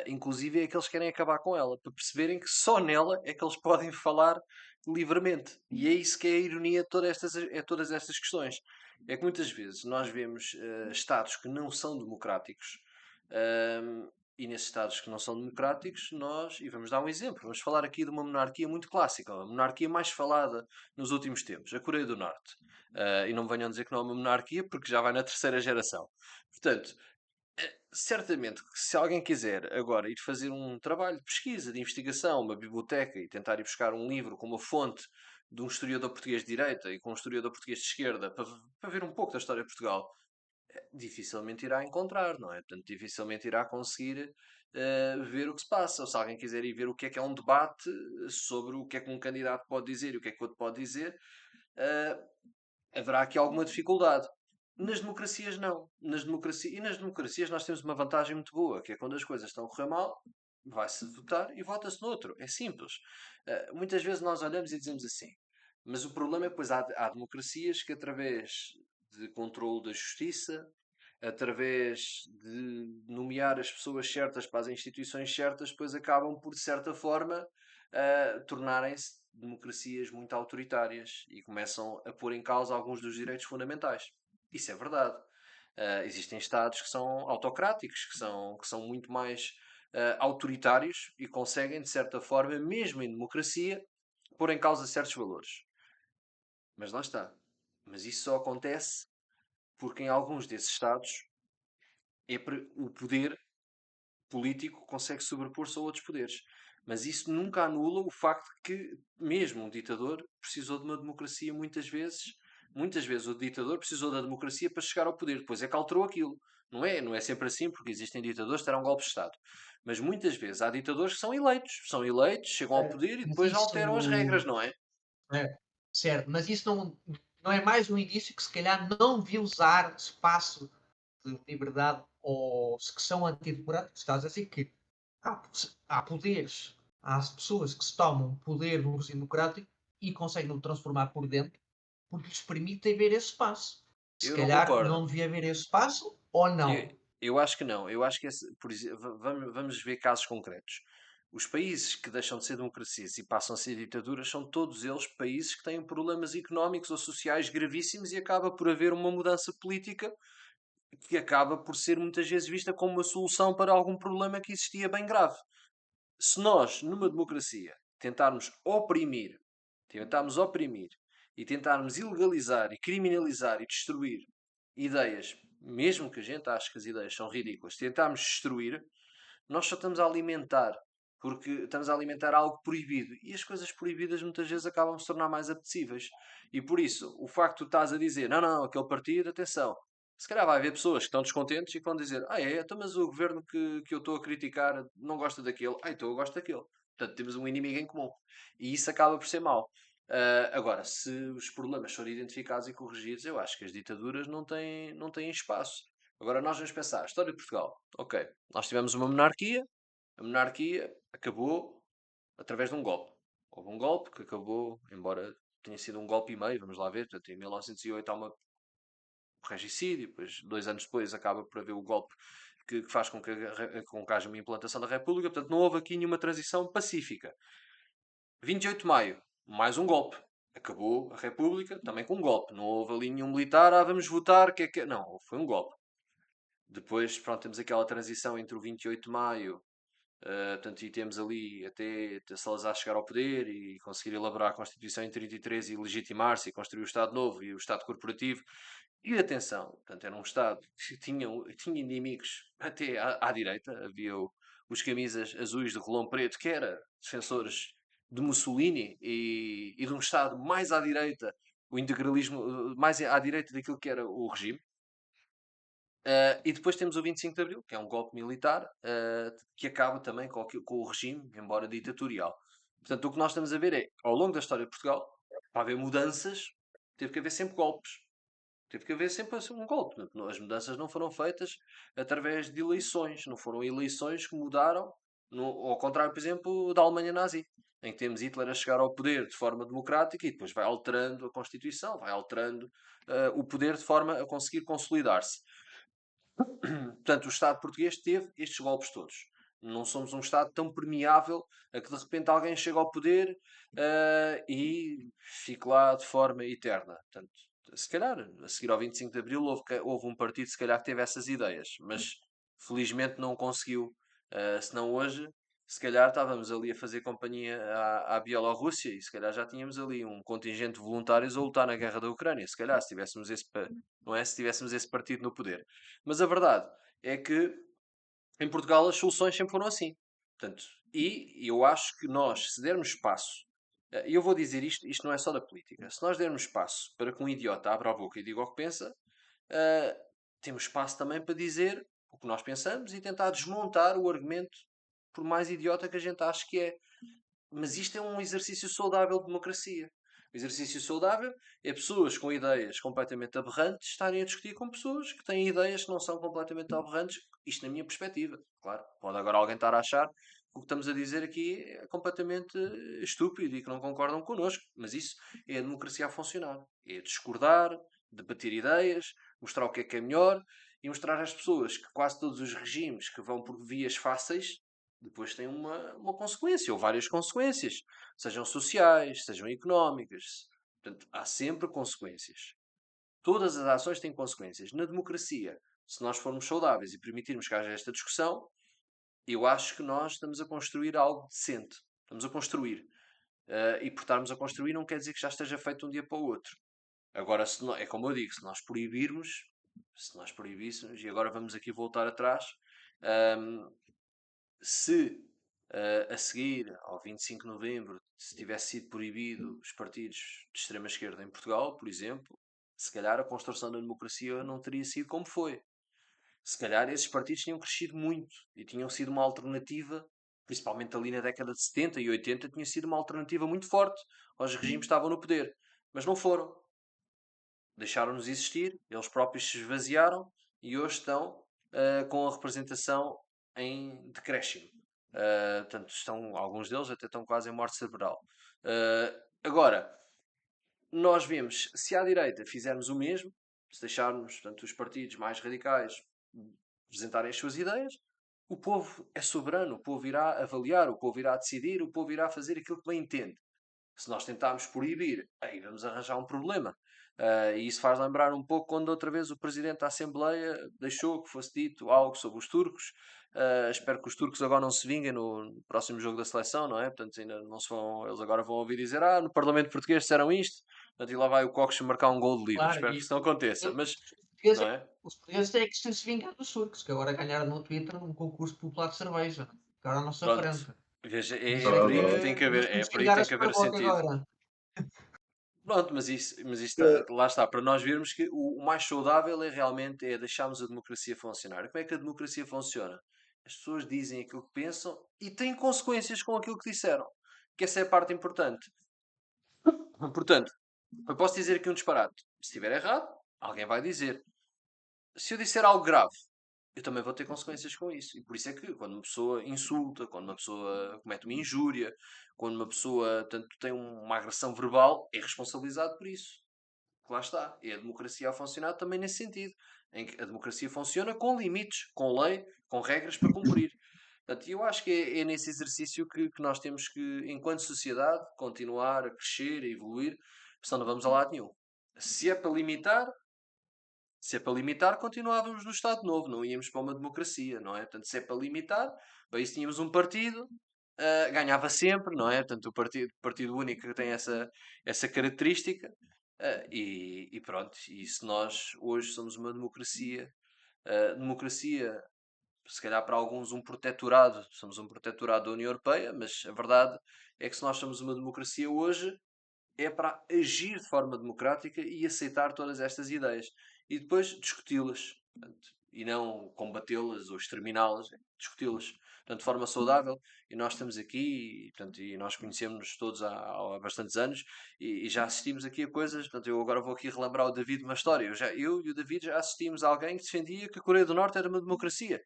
[SPEAKER 1] Inclusive é aqueles que querem acabar com ela, para perceberem que só nela é que eles podem falar livremente. E é isso que é a ironia de todas estas questões. É que muitas vezes nós vemos Estados que não são democráticos, e nesses Estados que não são democráticos, e vamos dar um exemplo, vamos falar aqui de uma monarquia muito clássica, a monarquia mais falada nos últimos tempos, a Coreia do Norte. E não me venham dizer que não é uma monarquia, porque já vai na terceira geração. Portanto, certamente que se alguém quiser agora ir fazer um trabalho de pesquisa, de investigação, uma biblioteca e tentar ir buscar um livro com uma fonte de um historiador português de direita e com um historiador português de esquerda para ver um pouco da história de Portugal, dificilmente irá encontrar, não é? Portanto, dificilmente irá conseguir ver o que se passa. Ou se alguém quiser ir ver o que é um debate sobre o que é que um candidato pode dizer e o que é que outro pode dizer, eh, haverá aqui alguma dificuldade. Nas democracias, não. E nas democracias nós temos uma vantagem muito boa, que é quando as coisas estão a correr mal, vai-se votar e vota-se noutro. É simples. Muitas vezes nós olhamos e dizemos assim, mas o problema é que depois há democracias que através de controle da justiça, através de nomear as pessoas certas para as instituições certas, depois acabam por, de certa forma, tornarem-se democracias muito autoritárias e começam a pôr em causa alguns dos direitos fundamentais. Isso é verdade. Existem Estados que são autocráticos, que são muito mais autoritários e conseguem, de certa forma, mesmo em democracia, pôr em causa certos valores. Mas lá está. Mas isso só acontece porque em alguns desses Estados o poder político consegue sobrepor-se a outros poderes. Mas isso nunca anula o facto de que, mesmo um ditador, precisou de uma democracia muitas vezes. Muitas vezes o ditador precisou da democracia para chegar ao poder. Depois é que alterou aquilo. Não é sempre assim, porque existem ditadores que terão golpes de Estado. Mas muitas vezes há ditadores que são eleitos, chegam ao
[SPEAKER 3] Certo.
[SPEAKER 1] poder e
[SPEAKER 3] Mas
[SPEAKER 1] depois alteram as regras, não é?
[SPEAKER 3] certo, mas isso não é mais um indício que se calhar não devia usar espaço de liberdade aos que são antidemocráticos. Estás a dizer que há, há poderes, há pessoas que se tomam poder no regime democrático e conseguem o transformar por dentro porque lhes permitem ver esse espaço. Se
[SPEAKER 1] Eu não
[SPEAKER 3] calhar
[SPEAKER 1] concordo.
[SPEAKER 3] não devia haver esse espaço ou
[SPEAKER 1] Eu,
[SPEAKER 3] não.
[SPEAKER 1] eu acho que não. Eu acho que, por exemplo, vamos ver casos concretos. Os países que deixam de ser democracias e passam a ser ditaduras são todos eles países que têm problemas económicos ou sociais gravíssimos e acaba por haver uma mudança política que acaba por ser muitas vezes vista como uma solução para algum problema que existia bem grave. Se nós, numa democracia, tentarmos oprimir e tentarmos ilegalizar e criminalizar e destruir ideias, mesmo que a gente ache que as ideias são ridículas, tentarmos destruir, nós só estamos a alimentar, porque estamos a alimentar algo proibido. E as coisas proibidas muitas vezes acabam por se tornar mais apetecíveis. E por isso, o facto de tu estás a dizer, não, não, aquele partido, atenção. Se calhar vai haver pessoas que estão descontentes e que vão dizer, então, mas o governo que eu estou a criticar não gosta daquele. Então eu gosto daquele. Portanto, temos um inimigo em comum. E isso acaba por ser mau. Agora, se os problemas forem identificados e corrigidos, eu acho que as ditaduras não têm espaço. Agora nós vamos pensar, história de Portugal. Ok, nós tivemos uma monarquia, a monarquia acabou através de um golpe. Houve um golpe que acabou, embora tenha sido um golpe e meio, vamos lá ver, portanto, em 1908 há um regicídio, depois 2 anos depois acaba por haver o golpe que faz com que haja uma implantação da República, portanto não houve aqui nenhuma transição pacífica. 28 de maio, mais um golpe. Acabou a República, também com um golpe. Não houve ali nenhum militar, vamos votar, que é que... Não, foi um golpe. Depois, pronto, temos aquela transição entre o 28 de maio, portanto, e temos ali até Salazar chegar ao poder e conseguir elaborar a Constituição em 33 e legitimar-se e construir o Estado Novo e o Estado Corporativo. E atenção, portanto, era um Estado que tinha inimigos até à direita. Havia os camisas azuis de Rolão Preto, que era defensores de Mussolini e de um Estado mais à direita, o integralismo mais à direita daquilo que era o regime. E depois temos o 25 de Abril, que é um golpe militar, que acaba também com o regime, embora ditatorial. Portanto, o que nós estamos a ver é, ao longo da história de Portugal, para haver mudanças, teve que haver sempre golpes. Teve que haver sempre um golpe. As mudanças não foram feitas através de eleições. Não foram eleições que mudaram, ao contrário, por exemplo, da Alemanha nazi, em que temos Hitler a chegar ao poder de forma democrática e depois vai alterando a Constituição, vai alterando o poder de forma a conseguir consolidar-se. Portanto, o Estado português teve estes golpes todos. Não somos um Estado tão permeável a que de repente alguém chega ao poder e fique lá de forma eterna. Portanto, se calhar, a seguir ao 25 de Abril, houve um partido se calhar que teve essas ideias, mas felizmente não conseguiu. Senão hoje, se calhar estávamos ali a fazer companhia à Bielorrússia e se calhar já tínhamos ali um contingente de voluntários a lutar na guerra da Ucrânia. Se calhar, se tivéssemos não é? Se tivéssemos esse partido no poder. Mas a verdade é que em Portugal as soluções sempre foram assim. Portanto, e eu acho que nós, se dermos espaço, e eu vou dizer isto não é só da política, se nós dermos espaço para que um idiota abra a boca e diga o que pensa, eh, temos espaço também para dizer o que nós pensamos e tentar desmontar o argumento, por mais idiota que a gente ache que é. Mas isto é um exercício saudável de democracia. O exercício saudável é pessoas com ideias completamente aberrantes estarem a discutir com pessoas que têm ideias que não são completamente aberrantes. Isto na minha perspectiva. Claro, pode agora alguém estar a achar que o que estamos a dizer aqui é completamente estúpido e que não concordam connosco. Mas isso é a democracia a funcionar. É discordar, debater ideias, mostrar o que é melhor e mostrar às pessoas que quase todos os regimes que vão por vias fáceis depois tem uma consequência, ou várias consequências, sejam sociais, sejam económicas. Portanto, há sempre consequências. Todas as ações têm consequências. Na democracia, se nós formos saudáveis e permitirmos que haja esta discussão, eu acho que nós estamos a construir algo decente. Estamos a construir. E por estarmos a construir não quer dizer que já esteja feito de um dia para o outro. Agora, é como eu digo, se nós proibíssemos, e agora vamos aqui voltar atrás, hum, se a seguir ao 25 de novembro se tivesse sido proibido os partidos de extrema-esquerda em Portugal, por exemplo, se calhar a construção da democracia não teria sido como foi. Se calhar esses partidos tinham crescido muito e tinham sido uma alternativa, principalmente ali na década de 70 e 80, tinha sido uma alternativa muito forte aos regimes que estavam no poder. Mas não foram. Deixaram-nos existir, eles próprios se esvaziaram e hoje estão com a representação em decréscimo. Portanto, alguns deles até estão quase em morte cerebral. Agora, nós vemos, se à direita fizermos o mesmo, se deixarmos portanto, os partidos mais radicais apresentarem as suas ideias, o povo é soberano, o povo irá avaliar, o povo irá decidir, o povo irá fazer aquilo que bem entende. Se nós tentarmos proibir, aí vamos arranjar um problema. E isso faz lembrar um pouco quando outra vez o Presidente da Assembleia deixou que fosse dito algo sobre os turcos. Espero que os turcos agora não se vinguem no próximo jogo da seleção, não é? Portanto, ainda não se vão, eles agora vão ouvir dizer no Parlamento Português disseram isto. Portanto, e lá vai o Cox marcar um gol de livre.
[SPEAKER 3] Claro,
[SPEAKER 1] Espero que isso não aconteça. Mas,
[SPEAKER 3] portugueses
[SPEAKER 1] não é?
[SPEAKER 3] os portugueses têm que se vingar dos turcos, que agora ganharam no Twitter um concurso popular de cerveja. Ficaram à nossa
[SPEAKER 1] Pronto.
[SPEAKER 3] frente.
[SPEAKER 1] Veja, é
[SPEAKER 3] Dizer
[SPEAKER 1] por
[SPEAKER 3] que
[SPEAKER 1] aí que tem que haver, é
[SPEAKER 3] vamos
[SPEAKER 1] por aí que
[SPEAKER 3] vingar a
[SPEAKER 1] tem que haver
[SPEAKER 3] Superboc
[SPEAKER 1] sentido.
[SPEAKER 3] agora.
[SPEAKER 1] Pronto, mas isto
[SPEAKER 2] É,
[SPEAKER 1] lá está, para nós vermos que o mais saudável é realmente deixarmos a democracia funcionar. E como é que a democracia funciona? As pessoas dizem aquilo que pensam e têm consequências com aquilo que disseram. Que essa é a parte importante. Portanto, eu posso dizer aqui um disparate. Se estiver errado, alguém vai dizer. Se eu disser algo grave, eu também vou ter consequências com isso. E por isso é que quando uma pessoa insulta, quando uma pessoa comete uma injúria, quando uma pessoa tanto tem uma agressão verbal, é responsabilizado por isso. Que lá está. É a democracia a funcionar também nesse sentido. Em que a democracia funciona com limites, com lei, com regras para cumprir. Portanto, eu acho que é nesse exercício que nós temos que, enquanto sociedade, continuar a crescer, a evoluir, senão não vamos a lado nenhum. Se é para limitar, se é para limitar, continuávamos no Estado Novo, não íamos para uma democracia, não é? Portanto, se é para limitar, para isso tínhamos um partido, ganhava sempre, não é? Portanto, o partido único que tem essa característica, e pronto. E se nós hoje somos uma democracia, democracia, se calhar para alguns um protetorado, somos um protetorado da União Europeia, mas a verdade é que se nós somos uma democracia hoje, é para agir de forma democrática e aceitar todas estas ideias e depois discuti-las. Portanto, e não combatê-las ou exterminá-las, discuti-las. portanto, de forma saudável, e nós estamos aqui, e, portanto, e nós conhecemos-nos todos há bastantes anos, e já assistimos aqui a coisas, portanto, eu agora vou aqui relembrar o David uma história, eu e o David já assistimos a alguém que defendia que a Coreia do Norte era uma democracia,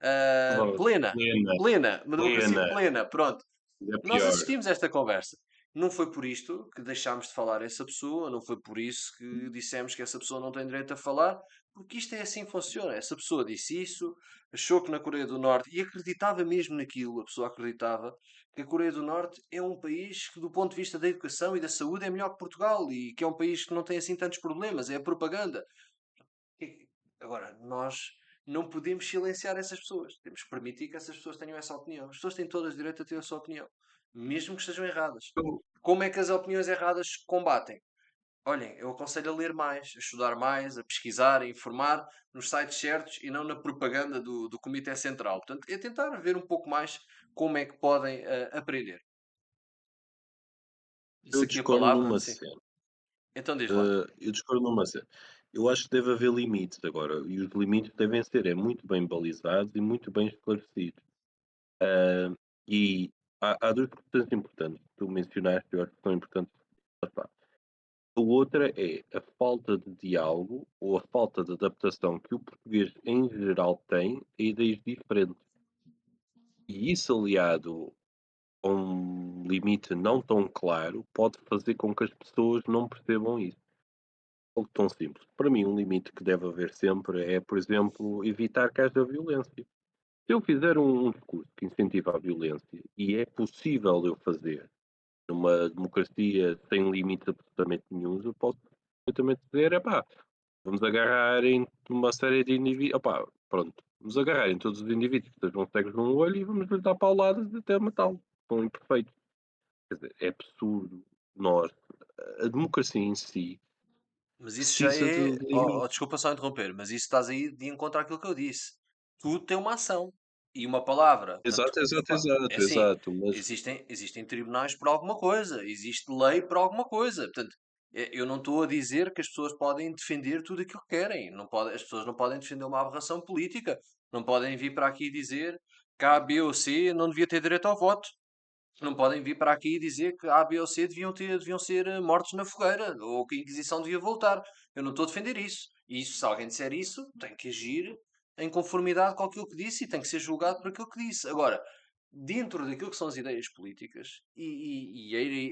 [SPEAKER 2] Verdade.
[SPEAKER 1] plena,
[SPEAKER 2] Plena,
[SPEAKER 1] plena, uma democracia
[SPEAKER 2] plena.
[SPEAKER 1] plena, pronto.
[SPEAKER 2] É
[SPEAKER 1] Nós
[SPEAKER 2] pior.
[SPEAKER 1] assistimos a esta conversa. Não foi por isto que deixámos de falar a essa pessoa, não foi por isso que dissemos que essa pessoa não tem direito a falar, porque isto é assim que funciona. Essa pessoa disse isso, achou que na Coreia do Norte, e acreditava mesmo naquilo, a pessoa acreditava, que a Coreia do Norte é um país que, do ponto de vista da educação e da saúde, é melhor que Portugal e que é um país que não tem assim tantos problemas, é a propaganda. Agora, nós não podemos silenciar essas pessoas. Temos que permitir que essas pessoas tenham essa opinião. As pessoas têm todas o direito a ter a sua opinião, mesmo que estejam erradas.
[SPEAKER 2] Eu-
[SPEAKER 1] Como é que as opiniões erradas se combatem? Olhem, eu aconselho a ler mais, a estudar mais, a pesquisar, a informar nos sites certos e não na propaganda do Comitê Central. Portanto, é tentar ver um pouco mais como é que podem aprender. Isso
[SPEAKER 2] Eu
[SPEAKER 1] aqui a
[SPEAKER 2] discordo
[SPEAKER 1] palavra,
[SPEAKER 2] numa
[SPEAKER 1] sim.
[SPEAKER 2] cena.
[SPEAKER 1] Então diz lá.
[SPEAKER 2] Eu discordo numa cena. Eu acho que deve haver limites agora, e os limites devem ser muito bem balizados e muito bem esclarecidos. Ah, e há duas questões importantes que tu mencionaste, eu acho que são importantes passar. A outra é a falta de diálogo ou a falta de adaptação que o português em geral tem a ideias diferentes. E isso aliado a um limite não tão claro pode fazer com que as pessoas não percebam isso. Algo tão simples. Para mim, um limite que deve haver sempre é, por exemplo, evitar que haja violência. Se eu fizer um discurso que incentiva a violência, e é possível eu fazer numa democracia sem limites absolutamente nenhum, eu posso perfeitamente dizer, epá, vamos agarrar em uma série de indivíduos, opá, pronto, vamos agarrar em todos os indivíduos que estejam cegos num olho e vamos lhe dar pauladas até matá-los. São imperfeitos. Quer dizer, é absurdo. Nós, a democracia em si,
[SPEAKER 1] Mas isso já
[SPEAKER 2] precisa de
[SPEAKER 1] é.
[SPEAKER 2] limites.
[SPEAKER 1] Desculpa só interromper, mas isso estás aí de encontro àquilo que eu disse. Tudo tem uma ação e uma palavra. Portanto,
[SPEAKER 2] Exato, exato,
[SPEAKER 1] é
[SPEAKER 2] exato,
[SPEAKER 1] assim:
[SPEAKER 2] exato, mas
[SPEAKER 1] existem tribunais por alguma coisa, existe lei por alguma coisa. Portanto, eu não estou a dizer que as pessoas podem defender tudo aquilo que querem. Não pode, as pessoas não podem defender uma aberração política. Não podem vir para aqui dizer que A, B ou C não devia ter direito ao voto. Não podem vir para aqui e dizer que A, B ou C deviam ser mortos na fogueira ou que a Inquisição devia voltar. Eu não estou a defender isso. E isso, se alguém disser isso, tem que agir em conformidade com aquilo que disse e tem que ser julgado por aquilo que disse. Agora, dentro daquilo que são as ideias políticas,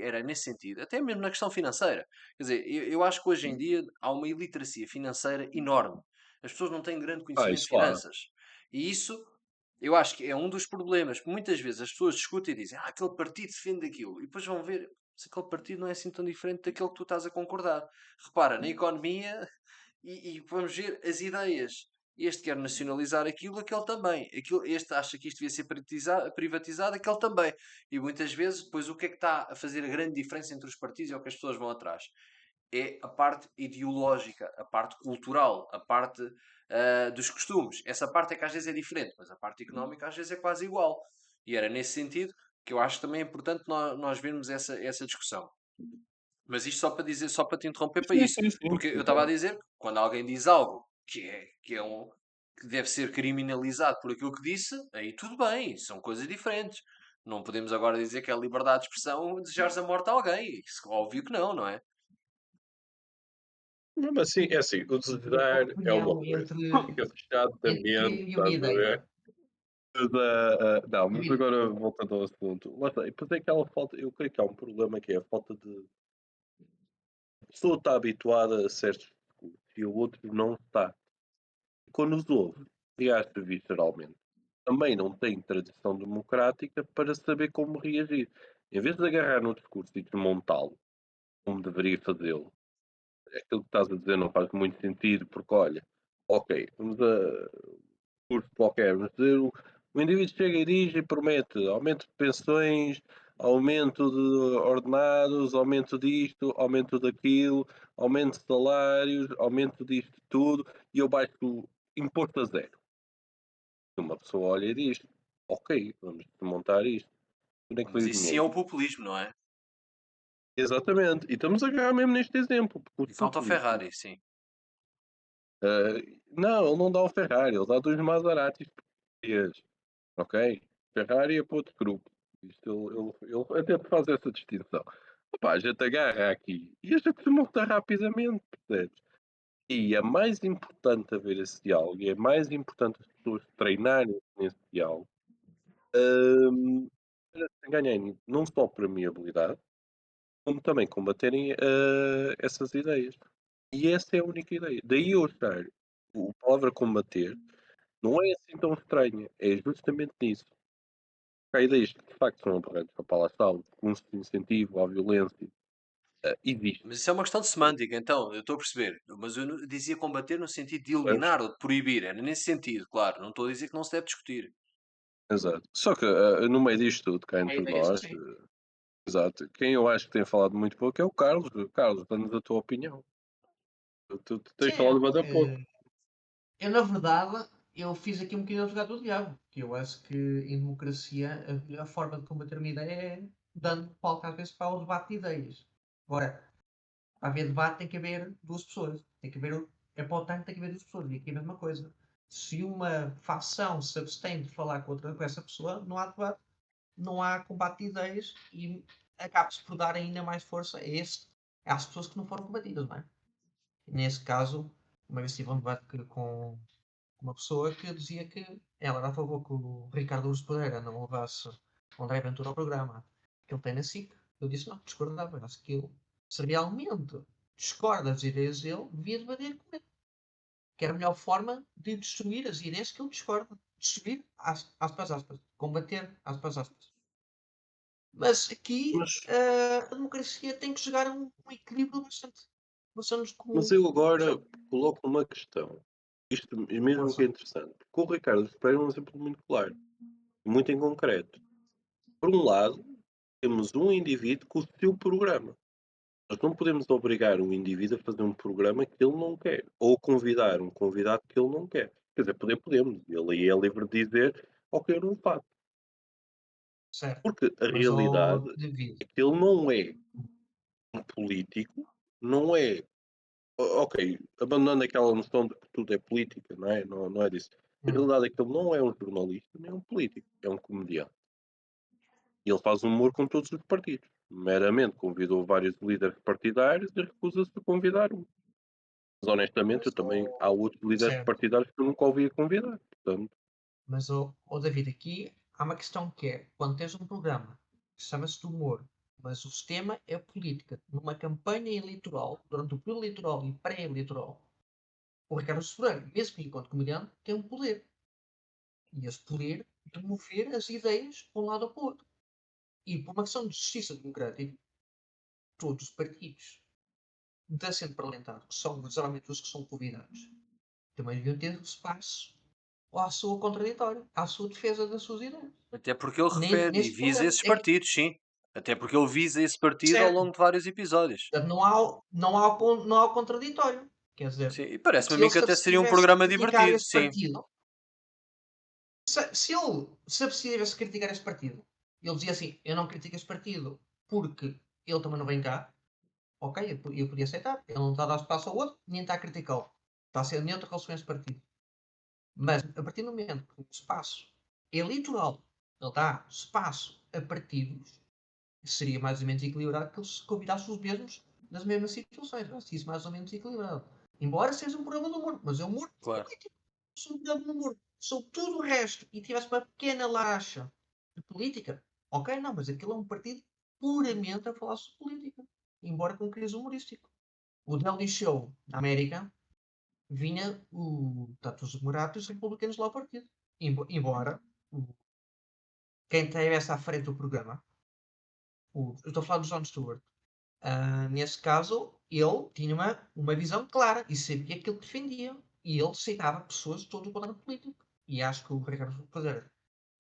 [SPEAKER 1] era nesse sentido, até mesmo na questão financeira. Quer dizer, eu acho que hoje em dia há uma iliteracia financeira enorme. As pessoas não têm grande conhecimento de
[SPEAKER 2] isso há.
[SPEAKER 1] finanças. E isso eu acho que é um dos problemas, porque muitas vezes as pessoas discutem e dizem, aquele partido defende aquilo, e depois vão ver se aquele partido não é assim tão diferente daquele que tu estás a concordar. Repara, na economia, e vamos ver as ideias. Este quer nacionalizar aquilo, aquele também. Este acha que isto devia ser privatizado, aquele também. E muitas vezes, depois, o que é que está a fazer a grande diferença entre os partidos e é o que as pessoas vão atrás? É a parte ideológica, a parte cultural, a parte dos costumes. Essa parte é que às vezes é diferente, mas a parte económica às vezes é quase igual. E era nesse sentido que eu acho que também é importante nós vermos essa discussão. Mas isto só para dizer, só para te interromper para
[SPEAKER 2] Sim,
[SPEAKER 1] isso.
[SPEAKER 2] sim, sim,
[SPEAKER 1] Porque eu estava a
[SPEAKER 2] concordo.
[SPEAKER 1] dizer que quando alguém diz algo que deve ser criminalizado por aquilo que disse, aí tudo bem, são coisas diferentes. Não podemos agora dizer que é liberdade de expressão desejares a morte a alguém. Isso, óbvio que não, não é?
[SPEAKER 2] Mesmo assim, é assim, o
[SPEAKER 3] A
[SPEAKER 2] desejar é uma
[SPEAKER 3] opinião
[SPEAKER 2] coisa.
[SPEAKER 3] entre
[SPEAKER 2] Exatamente,
[SPEAKER 3] crime e uma
[SPEAKER 2] estás a
[SPEAKER 3] ideia.
[SPEAKER 2] ver? Mas, não, mas
[SPEAKER 3] Imagina,
[SPEAKER 2] agora voltando ao assunto, lá está, e depois é aquela falta, eu creio que há um problema que é a falta de. A pessoa está habituada a certos discursos e o outro não está. Quando os ouve, reage visceralmente. Também não tem tradição democrática para saber como reagir. Em vez de agarrar no discurso e desmontá-lo, como deveria fazê-lo, aquilo que estás a dizer não faz muito sentido, porque olha, ok, vamos a curso qualquer, vamos dizer, o indivíduo chega e diz e promete aumento de pensões, aumento de ordenados, aumento disto, aumento daquilo, aumento de salários, aumento disto tudo, e eu baixo o imposto a zero. E uma pessoa olha e diz, ok, vamos desmontar isto. Onde é que
[SPEAKER 1] Mas
[SPEAKER 2] veio o
[SPEAKER 1] isso sim é o
[SPEAKER 2] dinheiro?
[SPEAKER 1] populismo, não é?
[SPEAKER 2] Exatamente. E estamos a agarrar mesmo neste exemplo, porque
[SPEAKER 1] E
[SPEAKER 2] os
[SPEAKER 1] falta o
[SPEAKER 2] populistas.
[SPEAKER 1] Ferrari, sim.
[SPEAKER 2] Não, ele não dá um Ferrari, ele dá dois Maseratis portugueses, ok? Ferrari é para outro grupo. Isto ele até faz essa distinção. Opa, a gente agarra aqui e a gente se monta rapidamente, percebes? E é mais importante haver esse diálogo, e é mais importante as pessoas treinarem nesse diálogo, para ganharem não só permeabilidade, como também combaterem essas ideias. E essa é a única ideia. Daí eu achar a palavra combater não é assim tão estranha, é justamente nisso. Há ideias que de facto são aberrantes, para lá está, o discurso de incentivo à violência existe,
[SPEAKER 1] Mas isso é uma questão de semântica, então, eu estou a perceber. Mas eu dizia combater no sentido de
[SPEAKER 2] percebes?
[SPEAKER 1] eliminar ou de proibir. Era nesse sentido, claro. Não estou a dizer que não se deve discutir.
[SPEAKER 2] Exato. Só que no meio disto tudo, cá
[SPEAKER 3] A
[SPEAKER 2] entre
[SPEAKER 3] ideia
[SPEAKER 2] nós,
[SPEAKER 3] sim.
[SPEAKER 2] exato, quem eu acho que tem falado muito pouco é o Carlos. Carlos, dá-nos a tua opinião. Tu tens
[SPEAKER 3] Sim,
[SPEAKER 2] falado bastante pouco.
[SPEAKER 3] eu na verdade, eu fiz aqui um bocadinho de advogado do diabo, que eu acho que em democracia a melhor forma de combater uma ideia é dando palco às vezes para o debate de ideias. Agora, para haver debate tem que haver duas pessoas. Tem que haver, é para o tanto tem que haver duas pessoas. E aqui é a mesma coisa. Se uma facção se abstém de falar com essa pessoa, não há debate, não há combate de ideias e acaba-se por dar ainda mais força às pessoas que não foram combatidas, não é? Nesse caso, uma vez tive um debate com uma pessoa que dizia que ela era a favor que o Ricardo Luz Pereira não levasse o André Ventura ao programa que ele tem na SIC. Eu disse, não, discordava. Acho que ele, se realmente discorda das ideias dele, devia debater com ele. Que era a melhor forma de destruir as ideias que ele discorda. Destruir, aspas, aspas. Combater, aspas, aspas. Mas aqui
[SPEAKER 2] Mas,
[SPEAKER 3] a democracia tem que chegar a um equilíbrio bastante
[SPEAKER 2] mas
[SPEAKER 3] comum.
[SPEAKER 2] eu agora coloco uma questão. Isto mesmo que é
[SPEAKER 3] Força.
[SPEAKER 2] interessante. Porque o Ricardo Espera é um exemplo muito claro, muito em concreto. Por um lado, temos um indivíduo com o seu programa. Nós não podemos obrigar um indivíduo a fazer um programa que ele não quer, ou convidar um convidado que ele não quer. Quer dizer, podemos. Ele aí é livre de dizer, ok, eu não faço.
[SPEAKER 3] Certo.
[SPEAKER 2] Porque a
[SPEAKER 3] Mas ao
[SPEAKER 2] realidade
[SPEAKER 3] devido.
[SPEAKER 2] é que ele não é um político, não é. Ok, abandonando aquela noção de que tudo é política, não é? Não, não é disso. A
[SPEAKER 3] Hum.
[SPEAKER 2] realidade é que ele não é um jornalista, nem um político, é um comediante. E ele faz humor com todos os partidos. Meramente convidou vários líderes partidários e recusa-se a convidar um. Mas honestamente,
[SPEAKER 3] Mas
[SPEAKER 2] eu também há outros líderes
[SPEAKER 3] certo.
[SPEAKER 2] partidários que eu nunca ouvi a convidar. Portanto,
[SPEAKER 3] Mas, David, aqui há uma questão que é, quando tens um programa que chama-se de humor, mas o sistema é política, numa campanha eleitoral, durante o período eleitoral e pré-eleitoral, o Ricardo Soberano, mesmo que enquanto comediante, tem um poder. E esse poder de mover as ideias para um lado ou para o outro. E por uma questão de justiça democrática, todos os partidos da assento parlamentar, que são geralmente os que são convidados, também deviam ter espaço à sua contraditória, à sua defesa das suas ideias.
[SPEAKER 1] Até porque ele refere e
[SPEAKER 3] Neste
[SPEAKER 1] visa
[SPEAKER 3] programa.
[SPEAKER 1] esses
[SPEAKER 3] É que,
[SPEAKER 1] partidos, sim. Até porque ele visa esse partido ao
[SPEAKER 3] certo.
[SPEAKER 1] longo de vários episódios.
[SPEAKER 3] Portanto, não há o contraditório. Quer dizer,
[SPEAKER 1] Sim, e parece-me a
[SPEAKER 3] se
[SPEAKER 1] mim
[SPEAKER 3] ele
[SPEAKER 1] que
[SPEAKER 3] se
[SPEAKER 1] até seria um
[SPEAKER 3] abstivesse de
[SPEAKER 1] programa
[SPEAKER 3] criticar
[SPEAKER 1] divertido,
[SPEAKER 3] esse
[SPEAKER 1] sim.
[SPEAKER 3] partido, se ele se abstivesse de criticar esse partido, ele dizia assim: eu não critico esse partido porque ele também não vem cá, ok, eu podia aceitar. Ele não está a dar espaço ao outro, nem está a criticá-lo. Está a ser neutro com esse partido. Mas a partir do momento que o espaço eleitoral ele dá espaço a partidos, seria mais ou menos equilibrado que ele se convidasse os mesmos nas mesmas situações. Eu acho isso mais ou menos equilibrado. Embora seja um programa de humor, mas é humor
[SPEAKER 1] Claro.
[SPEAKER 3] político. Se um programa de humor sobre tudo o resto e tivesse uma pequena laxa de política, ok, não, mas aquilo é um partido puramente a falar sobre política, embora com um crise humorístico. O Daily Show na América vinha tanto os democratas e os republicanos lá ao partido. Embora quem estivesse à frente do programa, eu estou a falar do Jon Stewart, nesse caso, ele tinha uma visão clara e sabia que ele defendia. E ele citava pessoas de todo o quadro político. E acho que o Ricardo Fazer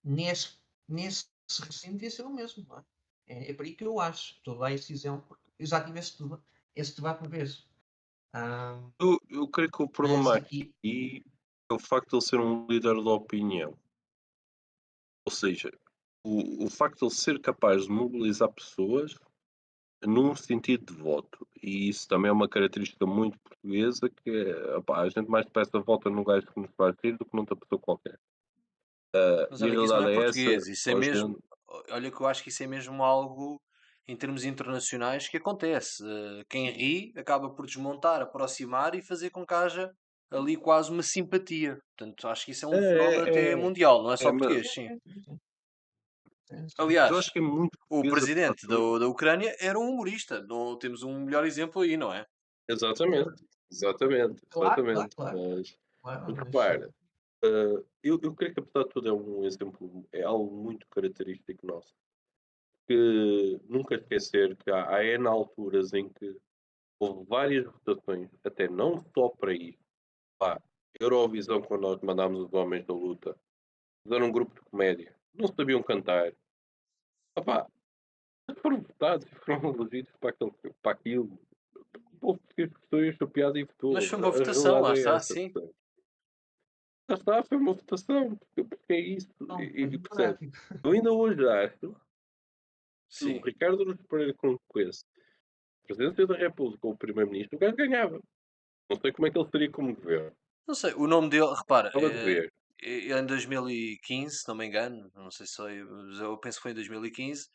[SPEAKER 3] nesse recinto devia ser o mesmo. Não é? É por aí que eu acho. Estou a dar esse exemplo porque eu já tive esse debate uma vez. Ah,
[SPEAKER 2] eu creio que o
[SPEAKER 3] mas
[SPEAKER 2] problema
[SPEAKER 3] aqui,
[SPEAKER 2] aqui é o facto de ele ser um líder da opinião. Ou seja, o facto de ele ser capaz de mobilizar pessoas num sentido de voto. E isso também é uma característica muito portuguesa, que é, opá, a gente mais depressa vota num gajo que nos faz rir do que noutra pessoa qualquer.
[SPEAKER 1] Mas
[SPEAKER 2] E a
[SPEAKER 1] olha que isso não é
[SPEAKER 2] realidade é essa,
[SPEAKER 1] português, isso é
[SPEAKER 2] hoje
[SPEAKER 1] mesmo. Olha que eu acho que isso é mesmo algo em termos internacionais que acontece. Quem ri acaba por desmontar, aproximar e fazer com que haja ali quase uma simpatia. Portanto, acho que isso é
[SPEAKER 2] é,
[SPEAKER 1] um fenómeno até
[SPEAKER 2] é,
[SPEAKER 1] mundial, não é só
[SPEAKER 2] mas
[SPEAKER 3] Sim,
[SPEAKER 1] português, sim.
[SPEAKER 3] sim, sim, sim. Sim, sim.
[SPEAKER 2] eu
[SPEAKER 1] Aliás,
[SPEAKER 2] acho que é muito
[SPEAKER 1] o
[SPEAKER 2] português apesar
[SPEAKER 1] presidente
[SPEAKER 2] de tudo.
[SPEAKER 1] da Ucrânia era um humorista. Não, temos um melhor exemplo aí, não é?
[SPEAKER 2] Exatamente, exatamente,
[SPEAKER 3] Claro, claro,
[SPEAKER 2] exatamente.
[SPEAKER 3] claro. Claro,
[SPEAKER 2] Mas
[SPEAKER 3] mas
[SPEAKER 2] repara, eu creio que apesar de tudo é um exemplo, é algo muito característico nosso. Que nunca esquecer que há N alturas em que houve várias votações, até não só para ir. Pá, Eurovisão, quando nós mandámos os Homens da Luta, fizeram um grupo de comédia, não sabiam cantar. Opá, foram votados, foram elegidos para aquilo. O povo português gostou e achou piada e
[SPEAKER 1] Mas
[SPEAKER 2] votou.
[SPEAKER 1] foi uma
[SPEAKER 2] A
[SPEAKER 1] votação, lá
[SPEAKER 2] realidade é
[SPEAKER 1] está,
[SPEAKER 2] essa,
[SPEAKER 1] sim.
[SPEAKER 2] percebe? Já está, foi uma votação, porque é isso.
[SPEAKER 3] não, foi
[SPEAKER 2] Percebe?
[SPEAKER 3] democrático.
[SPEAKER 2] Eu ainda hoje acho que o
[SPEAKER 1] Sim.
[SPEAKER 2] Ricardo Araújo Pereira concorresse à presidência da República ou o Primeiro-Ministro, o gajo ganhava. Não sei como é que ele estaria como governo.
[SPEAKER 1] Não sei, o nome dele, repara,
[SPEAKER 2] Estava de ver.
[SPEAKER 1] em 2015, se não me engano, não sei se foi, mas eu penso que foi em 2015,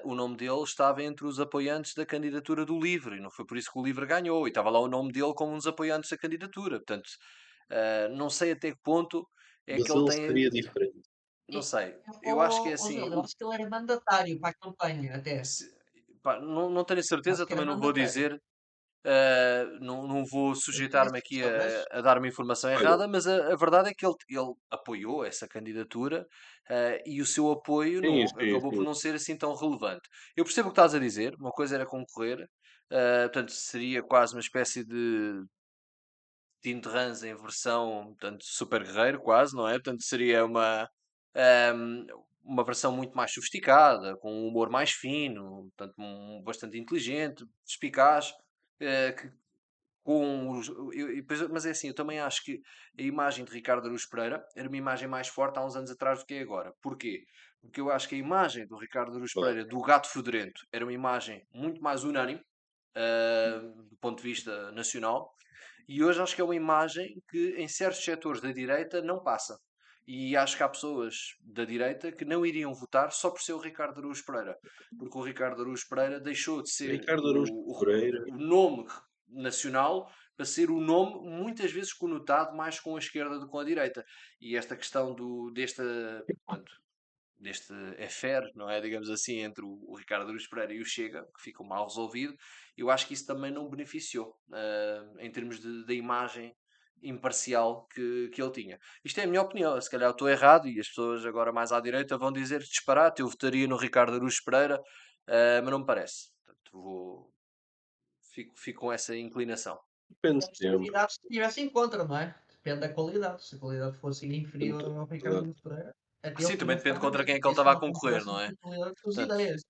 [SPEAKER 1] o nome dele estava entre os apoiantes da candidatura do LIVRE, e não foi por isso que o LIVRE ganhou, e estava lá o nome dele como um dos apoiantes da candidatura. Portanto, não sei até que ponto é que
[SPEAKER 2] Mas
[SPEAKER 1] ele
[SPEAKER 2] ele
[SPEAKER 1] tem,
[SPEAKER 2] seria diferente.
[SPEAKER 1] não sei, eu acho que é
[SPEAKER 3] Ó
[SPEAKER 1] assim,
[SPEAKER 3] Zé, eu acho que ele era mandatário para a campanha, até.
[SPEAKER 1] se- pá, não tenho certeza,
[SPEAKER 3] Acho que era
[SPEAKER 1] também não vou
[SPEAKER 3] mandatário.
[SPEAKER 1] dizer. Não vou
[SPEAKER 3] Eu não tenho a
[SPEAKER 1] sujeitar-me aqui
[SPEAKER 3] certeza, mas
[SPEAKER 1] a dar uma informação
[SPEAKER 2] Olha,
[SPEAKER 1] errada, mas a verdade é que ele apoiou essa candidatura, e o seu apoio
[SPEAKER 2] sim, sim,
[SPEAKER 1] acabou por
[SPEAKER 2] sim.
[SPEAKER 1] não ser assim tão relevante. Eu percebo o que estás a dizer, uma coisa era concorrer, portanto, seria quase uma espécie de Tinto Rans em versão, portanto, super guerreiro, quase, não é? Portanto, seria ahm, uma versão muito mais sofisticada, com um humor mais fino, portanto, bastante inteligente, perspicaz, que com os, mas é assim, eu também acho que a imagem de Ricardo Araújo Pereira era uma imagem mais forte há uns anos atrás do que é agora. Porquê? Porque eu acho que a imagem do Ricardo Araújo
[SPEAKER 2] Claro.
[SPEAKER 1] Pereira do gato fedorento era uma imagem muito mais unânime, do ponto de vista nacional, e hoje acho que é uma imagem que em certos setores da direita não passa. E acho que há pessoas da direita que não iriam votar só por ser o Ricardo Araújo Pereira. Porque o Ricardo Araújo Pereira deixou de ser
[SPEAKER 2] Ricardo Araújo Pereira,
[SPEAKER 1] o nome nacional para ser o nome muitas vezes conotado mais com a esquerda do que com a direita. E esta questão portanto, deste affair, não é? Digamos assim, entre o Ricardo Araújo Pereira e o Chega, que ficou mal resolvido, eu acho que isso também não beneficiou, em termos da imagem imparcial que ele tinha. Isto é a minha opinião, se calhar eu estou errado e as pessoas agora mais à direita vão dizer disparate, eu votaria no Ricardo Araújo Pereira, mas não me parece. Portanto, fico com essa inclinação.
[SPEAKER 2] depende
[SPEAKER 3] temos
[SPEAKER 2] sempre.
[SPEAKER 3] candidatos que estivessem contra, não é? Depende da qualidade. Se a qualidade fosse inferior
[SPEAKER 2] Depende,
[SPEAKER 3] ao Ricardo
[SPEAKER 2] exato.
[SPEAKER 3] Luís Pereira, até
[SPEAKER 1] Sim,
[SPEAKER 3] eles
[SPEAKER 1] também
[SPEAKER 3] podiam
[SPEAKER 1] depende
[SPEAKER 3] votar na
[SPEAKER 1] contra quem
[SPEAKER 3] mesma,
[SPEAKER 1] é que ele
[SPEAKER 3] desde
[SPEAKER 1] estava
[SPEAKER 3] que
[SPEAKER 1] a
[SPEAKER 3] não
[SPEAKER 1] concorrer,
[SPEAKER 3] concordassem
[SPEAKER 1] não é?
[SPEAKER 3] com a qualidade das suas
[SPEAKER 1] Portanto,
[SPEAKER 3] ideias.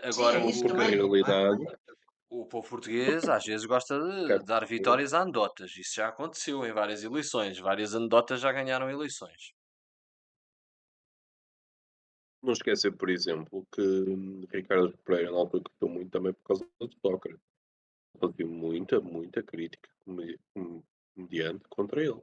[SPEAKER 3] Sim,
[SPEAKER 1] agora
[SPEAKER 3] é
[SPEAKER 2] Sim,
[SPEAKER 3] isso
[SPEAKER 2] porque a
[SPEAKER 3] também, não é?
[SPEAKER 2] realidade,
[SPEAKER 1] o povo português às vezes gosta de
[SPEAKER 2] Ricardo
[SPEAKER 1] dar
[SPEAKER 2] Pereira,
[SPEAKER 1] vitórias a anedotas. Isso já aconteceu em várias eleições. Várias anedotas já ganharam eleições.
[SPEAKER 2] não esquecer, por exemplo, que Ricardo Pereira na altura custou muito também por causa do Sócrates. Fazia muita, muita crítica comediante contra ele.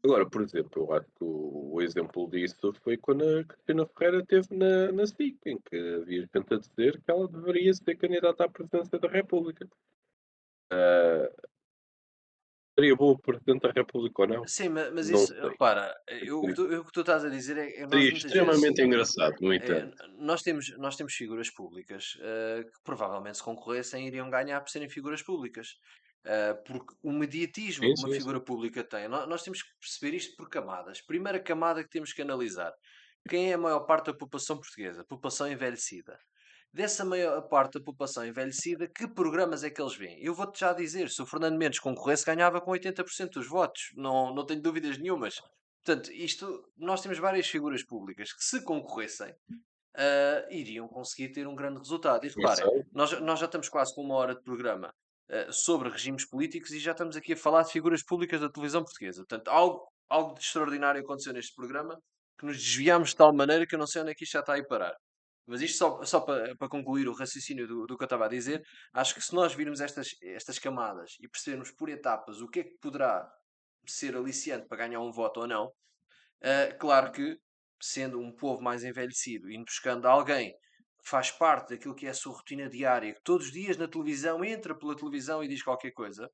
[SPEAKER 2] Agora, por exemplo, eu acho que o exemplo disso foi quando a Cristina Ferreira esteve na SIC, em que havia gente a dizer que ela deveria ser candidata à presidência da República. Ah, seria boa Presidente da República ou não?
[SPEAKER 1] Sim, mas
[SPEAKER 2] Não
[SPEAKER 1] isso,
[SPEAKER 2] sei.
[SPEAKER 1] repara, o que tu estás a dizer é nós
[SPEAKER 2] Seria
[SPEAKER 1] muitas vezes
[SPEAKER 2] extremamente engraçado, no
[SPEAKER 1] é,
[SPEAKER 2] entanto.
[SPEAKER 1] nós temos figuras públicas que provavelmente se concorressem iriam ganhar por serem figuras públicas. Porque o mediatismo
[SPEAKER 2] Sim,
[SPEAKER 1] que uma
[SPEAKER 2] sim, sim.
[SPEAKER 1] figura pública tem, nós temos que perceber isto por camadas. Primeira camada que temos que analisar: quem é a maior parte da população portuguesa? População envelhecida. Dessa maior parte da população envelhecida, que programas é que eles veem? Eu vou-te já dizer: se o Fernando Mendes concorresse, ganhava com 80% dos votos. Não tenho dúvidas nenhumas. Portanto, nós temos várias figuras públicas que, se concorressem, iriam conseguir ter um grande resultado. E reparem,
[SPEAKER 2] Atenção.
[SPEAKER 1] nós já estamos quase com uma hora de programa sobre regimes políticos e já estamos aqui a falar de figuras públicas da televisão portuguesa. Portanto, algo de extraordinário aconteceu neste programa que nos desviámos de tal maneira que eu não sei onde é que isto já está a ir parar. Mas isto só para concluir o raciocínio do que eu estava a dizer, acho que se nós virmos estas camadas e percebermos por etapas o que é que poderá ser aliciante para ganhar um voto ou não, claro que sendo um povo mais envelhecido, indo buscando alguém que faz parte daquilo que é a sua rotina diária, que todos os dias na televisão entra pela televisão e diz qualquer coisa,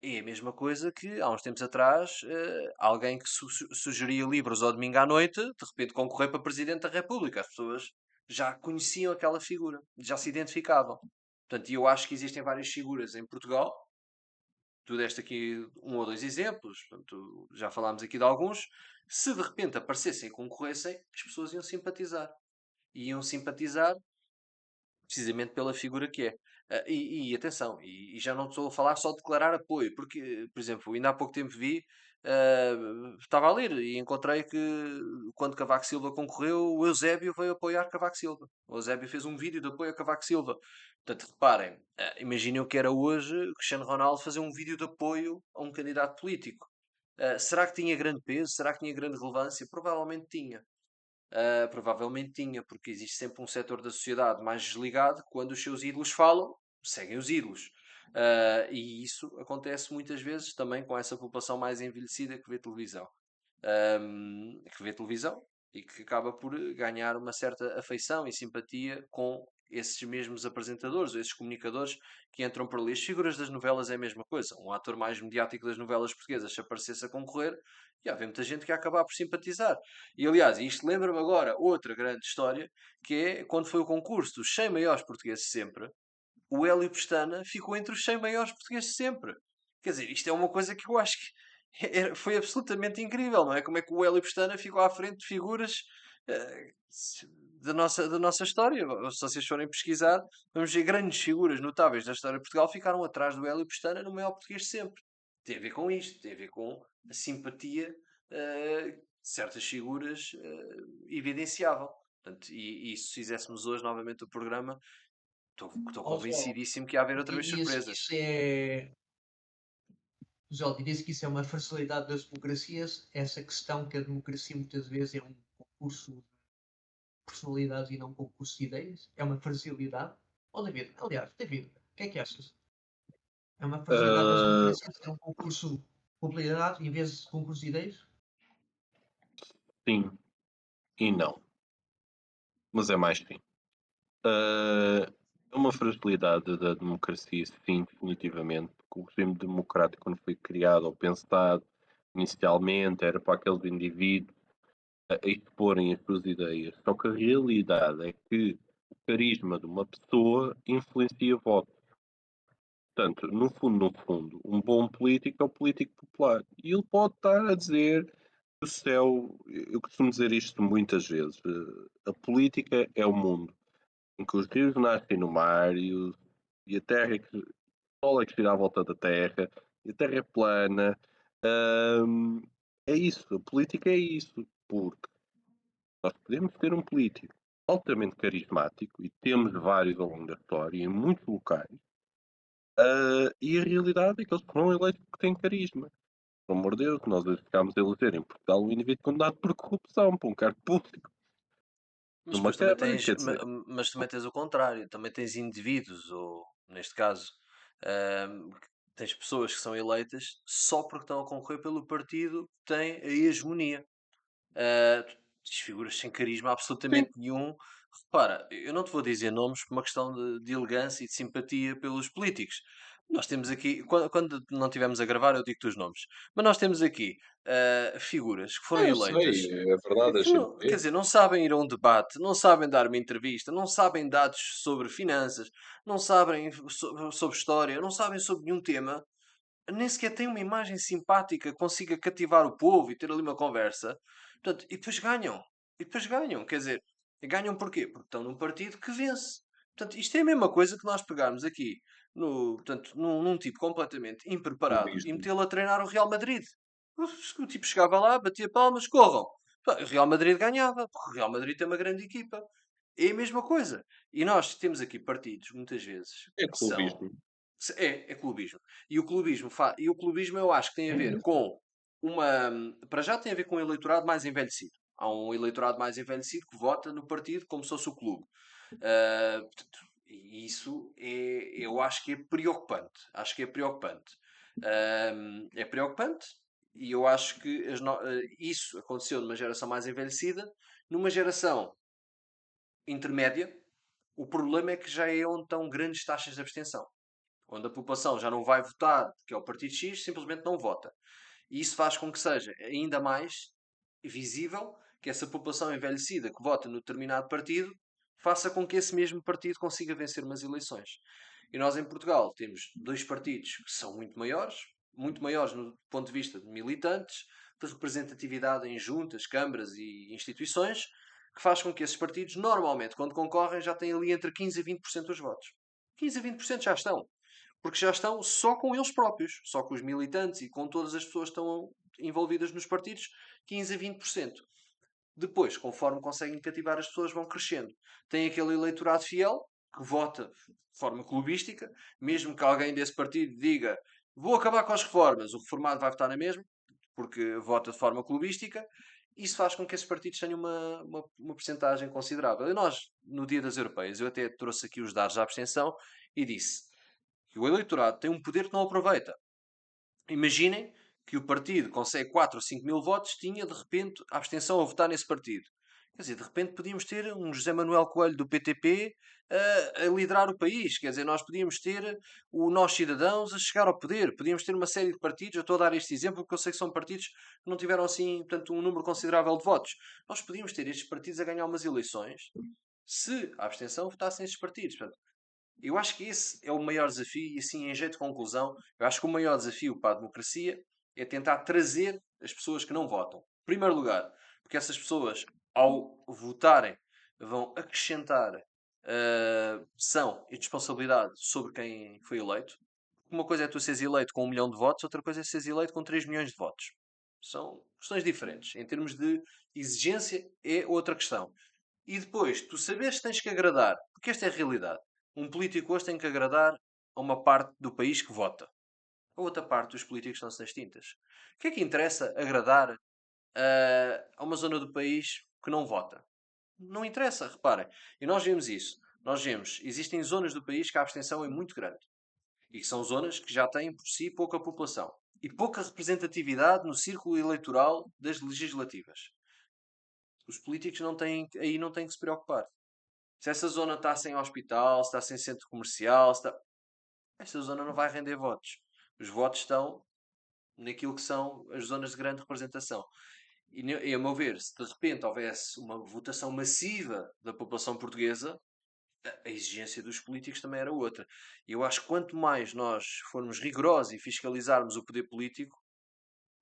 [SPEAKER 1] é a mesma coisa que há uns tempos atrás alguém que sugeria livros ao domingo à noite, de repente concorrer para Presidente da República. As pessoas já conheciam aquela figura, já se identificavam. Portanto, eu acho que existem várias figuras em Portugal. Tu deste aqui um ou dois exemplos, portanto, já falámos aqui de alguns. Se de repente aparecessem e concorressem, as pessoas iam simpatizar. E iam simpatizar precisamente pela figura que é. E atenção, e já não estou a falar só de declarar apoio, porque, por exemplo, ainda há pouco tempo vi, estava a ler e encontrei que quando Cavaco Silva concorreu, o Eusébio veio apoiar Cavaco Silva. O Eusébio fez um vídeo de apoio a Cavaco Silva. Portanto, reparem, imaginem o que era hoje Cristiano Ronaldo fazer um vídeo de apoio a um candidato político. Será que tinha grande peso? Será que tinha grande relevância? Provavelmente tinha. Provavelmente tinha, porque existe sempre um setor da sociedade mais desligado que quando os seus ídolos falam, seguem os ídolos. E isso acontece muitas vezes também com essa população mais envelhecida que vê televisão. Que vê televisão e que acaba por ganhar uma certa afeição e simpatia com esses mesmos apresentadores, esses comunicadores que entram por ali. As figuras das novelas é a mesma coisa. Um ator mais mediático das novelas portuguesas, se aparecesse a concorrer, já havia muita gente que ia acabar por simpatizar. E aliás, isto lembra-me agora outra grande história, que é quando foi o concurso dos 100 maiores portugueses sempre, o Hélio Pestana ficou entre os 100 maiores portugueses sempre. Quer dizer, isto é uma coisa que eu acho que foi absolutamente incrível, não é? Como é que o Hélio Pestana ficou à frente de figuras eh, da nossa história. Se vocês forem pesquisar, vamos ver grandes figuras notáveis da história de Portugal ficaram atrás do Hélio Pestana no maior português de sempre. Tem a ver com isto, tem a ver com a simpatia que certas figuras evidenciavam. Portanto, e se fizéssemos hoje novamente o programa, estou
[SPEAKER 3] Ó, João,
[SPEAKER 1] convencidíssimo que ia haver outra vez
[SPEAKER 3] diria-se que
[SPEAKER 1] surpresas.
[SPEAKER 3] isso é. João, diria-se que isso é uma facilidade das democracias, essa questão que a democracia muitas vezes é um concurso de personalidades e não um concurso de ideias. É uma facilidade. Ó, David, aliás, David, o que é que achas? É uma facilidade das
[SPEAKER 2] Ah,
[SPEAKER 3] democracias ser um concurso de popularidade em vez de concurso de ideias?
[SPEAKER 2] sim e não, mas é mais sim. É uma fragilidade da democracia, sim, definitivamente, porque o regime democrático, quando foi criado ou pensado inicialmente, era para aqueles indivíduos a exporem as suas ideias. Só que a realidade é que o carisma de uma pessoa influencia votos. Portanto, no fundo, um bom político é o político popular. E ele pode estar a dizer que o céu, eu costumo dizer isto muitas vezes, a política é o mundo em que os rios nascem no mar e a terra é que, o sol é que gira à volta da terra e a terra é plana. Hum, é isso, a política é isso, porque nós podemos ter um político altamente carismático e temos vários ao longo da história em muitos locais. E a realidade é que eles foram eleitos porque têm carisma. Pelo amor de Deus, nós hoje ficámos a eleger em Portugal um indivíduo condenado por corrupção, por um cargo público,
[SPEAKER 1] Mas
[SPEAKER 2] numa
[SPEAKER 1] depois também
[SPEAKER 2] Câmara,
[SPEAKER 1] tens,
[SPEAKER 2] quer dizer.
[SPEAKER 1] mas também tens o contrário, também tens indivíduos, ou neste caso, tens pessoas que são eleitas só porque estão a concorrer pelo partido que tem a hegemonia. Tens figuras sem carisma
[SPEAKER 2] Sim,
[SPEAKER 1] absolutamente nenhum. Repara, eu não te vou dizer nomes por uma questão de elegância e de simpatia pelos políticos. Nós temos aqui, quando não estivermos a gravar, eu digo-te os nomes, mas nós temos aqui figuras que foram
[SPEAKER 2] eu sei,
[SPEAKER 1] eleitas
[SPEAKER 2] é verdade,
[SPEAKER 1] que
[SPEAKER 2] deixa-me
[SPEAKER 1] não, quer
[SPEAKER 2] ver.
[SPEAKER 1] dizer, não sabem ir a um debate, não sabem dar uma entrevista, não sabem dados sobre finanças, não sabem sobre história, não sabem sobre nenhum tema, nem sequer têm uma imagem simpática, que consiga cativar o povo e ter ali uma conversa. Portanto, e depois ganham. E depois ganham. Quer dizer, ganham porquê? Porque estão num partido que vence. Portanto, isto é a mesma coisa que nós pegarmos aqui portanto, num tipo completamente impreparado e
[SPEAKER 2] Clubismo.
[SPEAKER 1] metê-lo a treinar o Real Madrid. O tipo chegava lá, batia palmas, corram. Pá, o Real Madrid ganhava, porque o Real Madrid tem uma grande equipa. É a mesma coisa. E nós temos aqui partidos, muitas vezes,
[SPEAKER 2] É
[SPEAKER 1] que são.
[SPEAKER 2] clubismo.
[SPEAKER 1] É clubismo. E o clubismo eu acho que tem a ver com uma. Para já tem a ver com um eleitorado mais envelhecido. Há um eleitorado mais envelhecido que vota no partido como se fosse o clube. Portanto, e isso eu acho que é preocupante. Acho que é preocupante. É preocupante E eu acho que isso aconteceu numa geração mais envelhecida. Numa geração intermédia, o problema é que já é onde estão grandes taxas de abstenção. Onde a população já não vai votar porque é o partido X, simplesmente não vota. E isso faz com que seja ainda mais visível que essa população envelhecida que vota no determinado partido faça com que esse mesmo partido consiga vencer umas eleições. E nós em Portugal temos dois partidos que são muito maiores no ponto de vista de militantes, de representatividade em juntas, câmaras e instituições, que faz com que esses partidos, normalmente, quando concorrem, já têm ali entre 15% a 20% dos votos. 15% a 20% já estão. Porque já estão só com eles próprios, só com os militantes e com todas as pessoas que estão envolvidas nos partidos, 15% a 20%. Depois, conforme conseguem cativar as pessoas, vão crescendo. Tem aquele eleitorado fiel, que vota de forma clubística, mesmo que alguém desse partido diga vou acabar com as reformas, o reformado vai votar na mesma, porque vota de forma clubística. Isso faz com que esses partidos tenham uma percentagem considerável. E nós, no dia das europeias, eu até trouxe aqui os dados da abstenção e disse que o eleitorado tem um poder que não aproveita. Imaginem que o partido consegue 4 ou 5 mil votos, tinha de repente a abstenção a votar nesse partido. Quer dizer, de repente podíamos ter um José Manuel Coelho do PTP a liderar o país. Quer dizer, nós podíamos ter o Nós Cidadãos a chegar ao poder. Podíamos ter uma série de partidos. Eu estou a dar este exemplo porque eu sei que são partidos que não tiveram assim, portanto, um número considerável de votos. Nós podíamos ter estes partidos a ganhar umas eleições se a abstenção votassem estes partidos. Portanto, eu acho que esse é o maior desafio, e assim, em jeito de conclusão, eu acho que o maior desafio para a democracia é tentar trazer as pessoas que não votam. Em primeiro lugar, porque essas pessoas, ao votarem, vão acrescentar pressão e responsabilidade sobre quem foi eleito. Uma coisa é tu seres eleito com 1 milhão de votos, outra coisa é seres eleito com 3 milhões de votos. São questões diferentes. Em termos de exigência, é outra questão. E depois, tu sabes que tens que agradar, porque esta é a realidade. Um político hoje tem que agradar a uma parte do país que vota. A outra parte dos políticos estão-se nas tintas. O que é que interessa agradar a uma zona do país que não vota? Não interessa, reparem. E nós vemos isso. Nós vemos, existem zonas do país que a abstenção é muito grande. E que são zonas que já têm por si pouca população. E pouca representatividade no círculo eleitoral das legislativas. Os políticos aí não têm que se preocupar. Se essa zona está sem hospital, se está sem centro comercial, essa zona não vai render votos. Os votos estão naquilo que são as zonas de grande representação. E a meu ver, se de repente houvesse uma votação massiva da população portuguesa, a exigência dos políticos também era outra. E eu acho que quanto mais nós formos rigorosos e fiscalizarmos o poder político,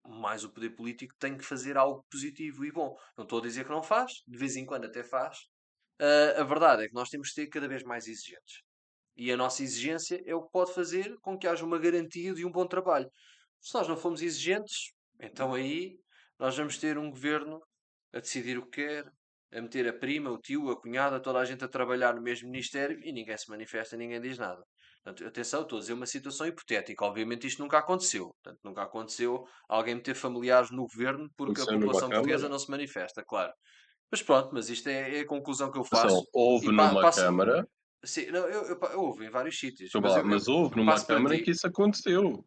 [SPEAKER 1] mais o poder político tem que fazer algo positivo e bom. Não estou a dizer que não faz, de vez em quando até faz. A verdade é que nós temos que ser cada vez mais exigentes. E a nossa exigência é o que pode fazer com que haja uma garantia de um bom trabalho. Se nós não formos exigentes, então aí nós vamos ter um governo a decidir o que quer, a meter a prima, o tio, a cunhada, toda a gente a trabalhar no mesmo ministério e ninguém se manifesta, ninguém diz nada. Portanto, atenção, estou a dizer uma situação hipotética. Obviamente isto nunca aconteceu. Portanto, nunca aconteceu alguém meter familiares no governo porque a
[SPEAKER 2] Aconteceu numa
[SPEAKER 1] população portuguesa
[SPEAKER 2] Câmara.
[SPEAKER 1] não se manifesta, claro. Mas pronto, mas isto é a conclusão que eu faço.
[SPEAKER 2] Atenção, houve
[SPEAKER 1] E
[SPEAKER 2] numa
[SPEAKER 1] passo.
[SPEAKER 2] Câmara,
[SPEAKER 1] Sim, não, eu ouvo em vários sítios,
[SPEAKER 2] desculpa
[SPEAKER 1] mas
[SPEAKER 2] lá, mas houve
[SPEAKER 1] eu
[SPEAKER 2] numa
[SPEAKER 1] passo para
[SPEAKER 2] Câmara em que
[SPEAKER 1] ti.
[SPEAKER 2] isso aconteceu.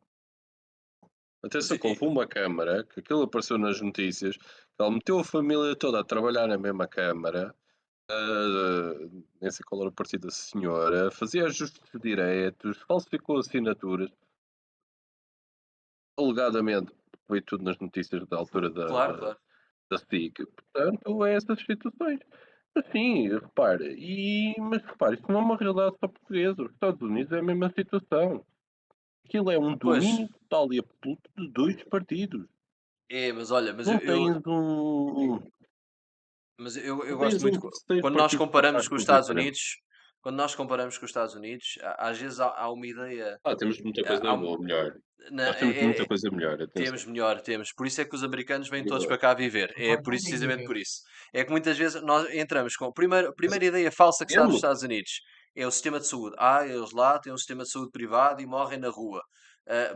[SPEAKER 1] Mas,
[SPEAKER 2] Atenção, que houve uma Câmara, que aquilo apareceu nas notícias, que ele meteu a família toda a trabalhar na mesma Câmara, nem sei qual era o partido da senhora, fazia ajustes diretos, falsificou assinaturas, alegadamente, foi tudo nas notícias da altura
[SPEAKER 1] claro, claro.
[SPEAKER 2] da SIC. Portanto, é essas situações. Mas sim, repare, mas repare, isto não é uma realidade só portuguesa. Os Estados Unidos é a mesma situação. Aquilo é um
[SPEAKER 1] Pois,
[SPEAKER 2] domínio total e absoluto de dois partidos.
[SPEAKER 1] mas olha,
[SPEAKER 2] Não tens um,
[SPEAKER 1] eu
[SPEAKER 2] não
[SPEAKER 1] gosto
[SPEAKER 2] tens um
[SPEAKER 1] muito.
[SPEAKER 2] terceiro
[SPEAKER 1] Quando nós
[SPEAKER 2] partido por
[SPEAKER 1] comparamos
[SPEAKER 2] trás
[SPEAKER 1] com os
[SPEAKER 2] que os
[SPEAKER 1] Estados
[SPEAKER 2] diferente.
[SPEAKER 1] Unidos, às vezes há uma ideia.
[SPEAKER 2] Temos muita
[SPEAKER 1] Há,
[SPEAKER 2] coisa
[SPEAKER 1] um-
[SPEAKER 2] boa, melhor.
[SPEAKER 1] na-
[SPEAKER 2] Nós temos
[SPEAKER 1] é-
[SPEAKER 2] muita
[SPEAKER 1] é-
[SPEAKER 2] coisa melhor,
[SPEAKER 1] Temos
[SPEAKER 2] atenção.
[SPEAKER 1] melhor, temos. Por isso é que os americanos vêm todos
[SPEAKER 2] Agora,
[SPEAKER 1] para cá viver. É
[SPEAKER 3] Concordo
[SPEAKER 1] precisamente
[SPEAKER 3] contigo.
[SPEAKER 1] por isso. É que muitas vezes nós entramos com a primeira ideia falsa que se dá dos
[SPEAKER 2] temos,
[SPEAKER 1] Estados Unidos é o sistema de saúde. Eles lá têm um sistema de saúde privado e morrem na rua.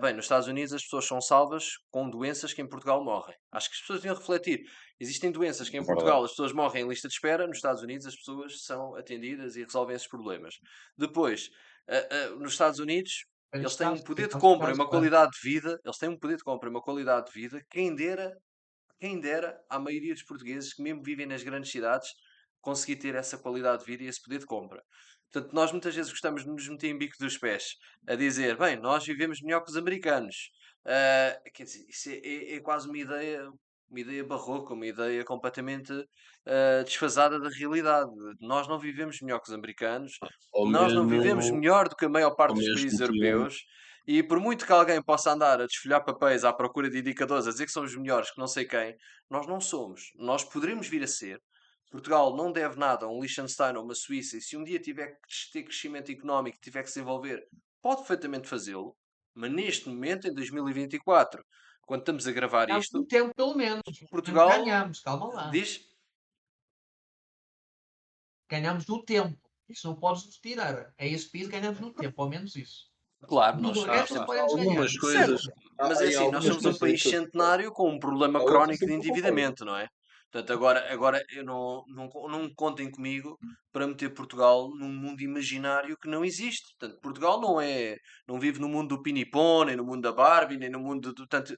[SPEAKER 1] Bem, nos Estados Unidos as pessoas são salvas com doenças que em Portugal morrem. Acho que as pessoas deviam refletir. Existem doenças que em
[SPEAKER 2] é verdade.
[SPEAKER 1] Portugal as pessoas morrem em lista de espera, nos Estados Unidos as pessoas são atendidas e resolvem esses problemas. Depois, nos Estados Unidos Eles têm um
[SPEAKER 3] Tem
[SPEAKER 1] poder de
[SPEAKER 3] casos
[SPEAKER 1] compra e
[SPEAKER 3] casos,
[SPEAKER 1] uma
[SPEAKER 3] claro.
[SPEAKER 1] qualidade de vida, eles têm um poder de compra e uma qualidade de vida, quem dera à maioria dos portugueses que mesmo vivem nas grandes cidades conseguir ter essa qualidade de vida e esse poder de compra. Portanto, nós muitas vezes gostamos de nos meter em bico dos pés a dizer, bem, nós vivemos melhor que os americanos. Quer dizer, isso é quase uma ideia barroca, uma ideia completamente desfasada da realidade. Nós não vivemos melhor que os americanos,
[SPEAKER 2] Ao
[SPEAKER 1] nós não vivemos
[SPEAKER 2] mesmo,
[SPEAKER 1] melhor do que a maior
[SPEAKER 2] ao
[SPEAKER 1] parte dos
[SPEAKER 2] mesmo
[SPEAKER 1] países
[SPEAKER 2] tempo,
[SPEAKER 1] europeus. E por muito que alguém possa andar a desfolhar papéis à procura de indicadores, a dizer que somos melhores que não sei quem, nós não somos. Nós poderemos vir a ser. Portugal não deve nada a um Liechtenstein ou uma Suíça, e se um dia tiver que ter crescimento económico e tiver que se desenvolver, pode perfeitamente fazê-lo. Mas neste momento, em 2024, quando estamos a gravar
[SPEAKER 3] Ganhámos no
[SPEAKER 1] isto,
[SPEAKER 3] tempo, pelo menos. No tempo
[SPEAKER 1] Portugal
[SPEAKER 3] ganhámos, calma lá.
[SPEAKER 1] diz.
[SPEAKER 3] Ganhámos no tempo. Isso não podes nos tirar. É esse país, ganhámos no tempo, ao menos isso.
[SPEAKER 1] Claro,
[SPEAKER 3] Tudo
[SPEAKER 1] nós,
[SPEAKER 3] o
[SPEAKER 2] há,
[SPEAKER 3] resto
[SPEAKER 1] nós
[SPEAKER 3] não
[SPEAKER 2] há
[SPEAKER 1] temos.
[SPEAKER 3] podemos ganhar.
[SPEAKER 2] algumas
[SPEAKER 1] Certo,
[SPEAKER 2] coisas,
[SPEAKER 1] mas é
[SPEAKER 2] há
[SPEAKER 1] assim, nós
[SPEAKER 2] algumas
[SPEAKER 1] somos um
[SPEAKER 2] coisas em
[SPEAKER 1] país
[SPEAKER 2] que eu discordo.
[SPEAKER 1] centenário com um problema
[SPEAKER 2] Há outras
[SPEAKER 1] crónico
[SPEAKER 2] em
[SPEAKER 1] de
[SPEAKER 2] que eu concordo.
[SPEAKER 1] endividamento, não é? Portanto, agora eu não contem comigo para meter Portugal num mundo imaginário que não existe. Portanto, Portugal não vive no mundo do Pinipom, nem no mundo da Barbie, nem no mundo do. Portanto,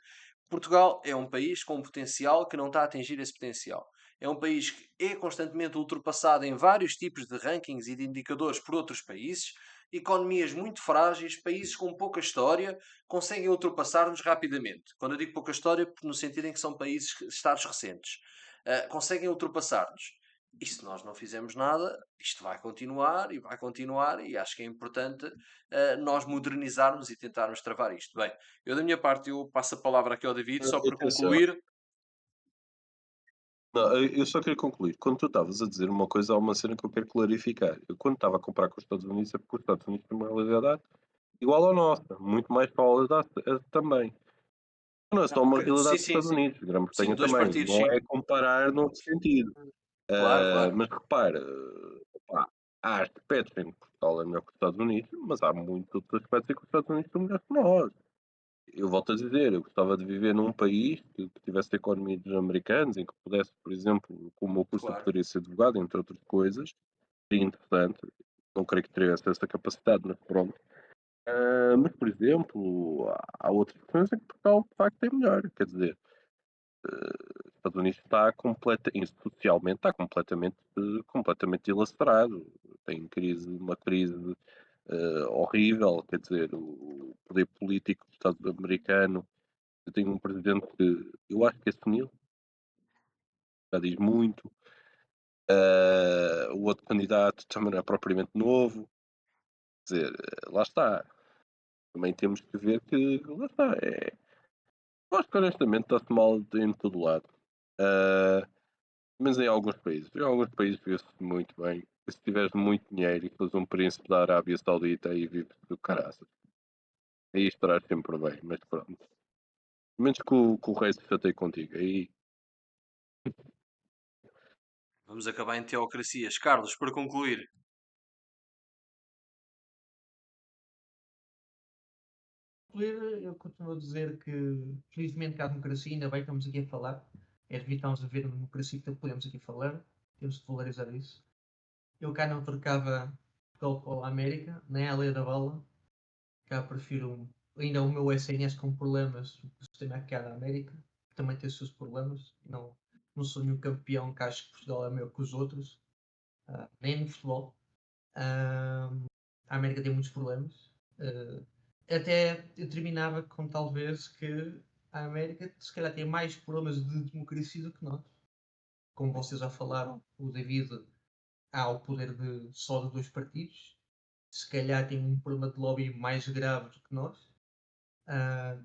[SPEAKER 1] Portugal é um país com um potencial que não está a atingir esse potencial. É um país que é constantemente ultrapassado em vários tipos de rankings e de indicadores por outros países, economias muito frágeis, países com pouca história, conseguem ultrapassar-nos rapidamente. Quando eu digo pouca história, no sentido em que são países, estados recentes. Conseguem ultrapassar-nos. E se nós não fizermos nada, isto vai continuar, e acho que é importante nós modernizarmos e tentarmos travar isto. Bem, eu da minha parte eu passo a palavra aqui ao David, só para
[SPEAKER 2] Atenção,
[SPEAKER 1] concluir.
[SPEAKER 2] não, eu só queria concluir. Quando tu estavas a dizer uma coisa, há uma cena que eu quero clarificar. Eu, quando estava a comprar com os Estados Unidos, é porque os Estados Unidos têm uma realidade igual à nossa, muito mais sólida também. Não é
[SPEAKER 1] Não,
[SPEAKER 2] só uma
[SPEAKER 1] sim,
[SPEAKER 2] realidade dos
[SPEAKER 1] sim,
[SPEAKER 2] Estados
[SPEAKER 1] sim.
[SPEAKER 2] Unidos,
[SPEAKER 1] Sim,
[SPEAKER 2] Grã-Bretanha
[SPEAKER 1] dois
[SPEAKER 2] também.
[SPEAKER 1] partidos,
[SPEAKER 2] Não
[SPEAKER 1] sim.
[SPEAKER 2] é comparar noutro sentido.
[SPEAKER 1] Claro, claro.
[SPEAKER 2] Mas repara, opá, há aspectos em que Portugal é melhor que os Estados Unidos, mas há muitos outros aspectos em que os Estados Unidos são melhores que nós. Eu volto a dizer, eu gostava de viver num país que tivesse a economia dos americanos, em que pudesse, por exemplo, com o meu curso eu
[SPEAKER 1] Claro.
[SPEAKER 2] poderia ser advogado, entre outras coisas. Seria interessante. Não creio que tivesse essa capacidade, mas pronto. Mas, por exemplo, há outras questões em que Portugal, de facto, é melhor. Quer dizer, os Estados Unidos está socialmente está completamente dilacerado. Tem uma crise horrível. Quer dizer, o poder político do Estado americano. Eu tenho um presidente que eu acho que é senil, já diz muito. O outro candidato também não é propriamente novo. Quer dizer, lá está. Também temos que ver que, lá está, eu acho que honestamente está-se mal em todo lado. Ah, mas em alguns países. Em alguns países vive-se muito bem. E se tiveres muito dinheiro e fores um príncipe da Arábia Saudita, aí vives do caraças. Aí estarás sempre bem, mas pronto. Menos que o resto chatei contigo. Aí,
[SPEAKER 1] Vamos acabar em teocracias. Carlos, para concluir.
[SPEAKER 3] Eu continuo a dizer que, felizmente, que há democracia, ainda bem que estamos aqui a falar. É devido estamos a ver a democracia que podemos aqui falar. Temos de valorizar isso. Eu cá não trocava Portugal pela América, nem a lei da bala. Cá prefiro ainda o meu SNS com problemas do sistema aqui da América, que também tem os seus problemas. Não sou nenhum campeão que acho que Portugal é melhor que os outros, nem no futebol. A América tem muitos problemas. Até eu terminava com talvez que a América se calhar tem mais problemas de democracia do que nós. Como vocês já falaram, o David há o poder só de dois partidos. Se calhar tem um problema de lobby mais grave do que nós.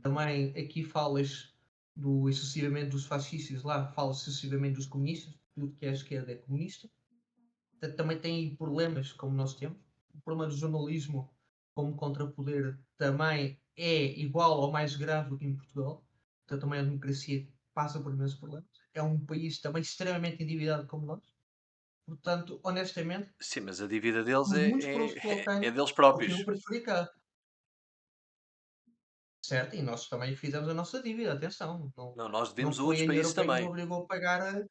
[SPEAKER 3] Também aqui falas do excessivamente dos fascistas, lá falas excessivamente dos comunistas, tudo que é a esquerda é comunista. Portanto, também tem problemas como nós temos. O problema do jornalismo como contrapoder também é igual ou mais grave do que em Portugal. Portanto, também a democracia passa por imensos problemas. É um país também extremamente endividado como nós. Portanto, honestamente,
[SPEAKER 1] Sim, mas a dívida deles
[SPEAKER 3] por muitos problemas que
[SPEAKER 1] é
[SPEAKER 3] tenho,
[SPEAKER 1] deles próprios.
[SPEAKER 3] eu preferi cá. Certo? E nós também fizemos a nossa dívida, atenção. Não,
[SPEAKER 1] Não, nós
[SPEAKER 3] não
[SPEAKER 1] devemos a
[SPEAKER 3] foi
[SPEAKER 1] outros
[SPEAKER 3] a União
[SPEAKER 1] países
[SPEAKER 3] Europeia que
[SPEAKER 1] também.
[SPEAKER 3] nos obrigou a pagar.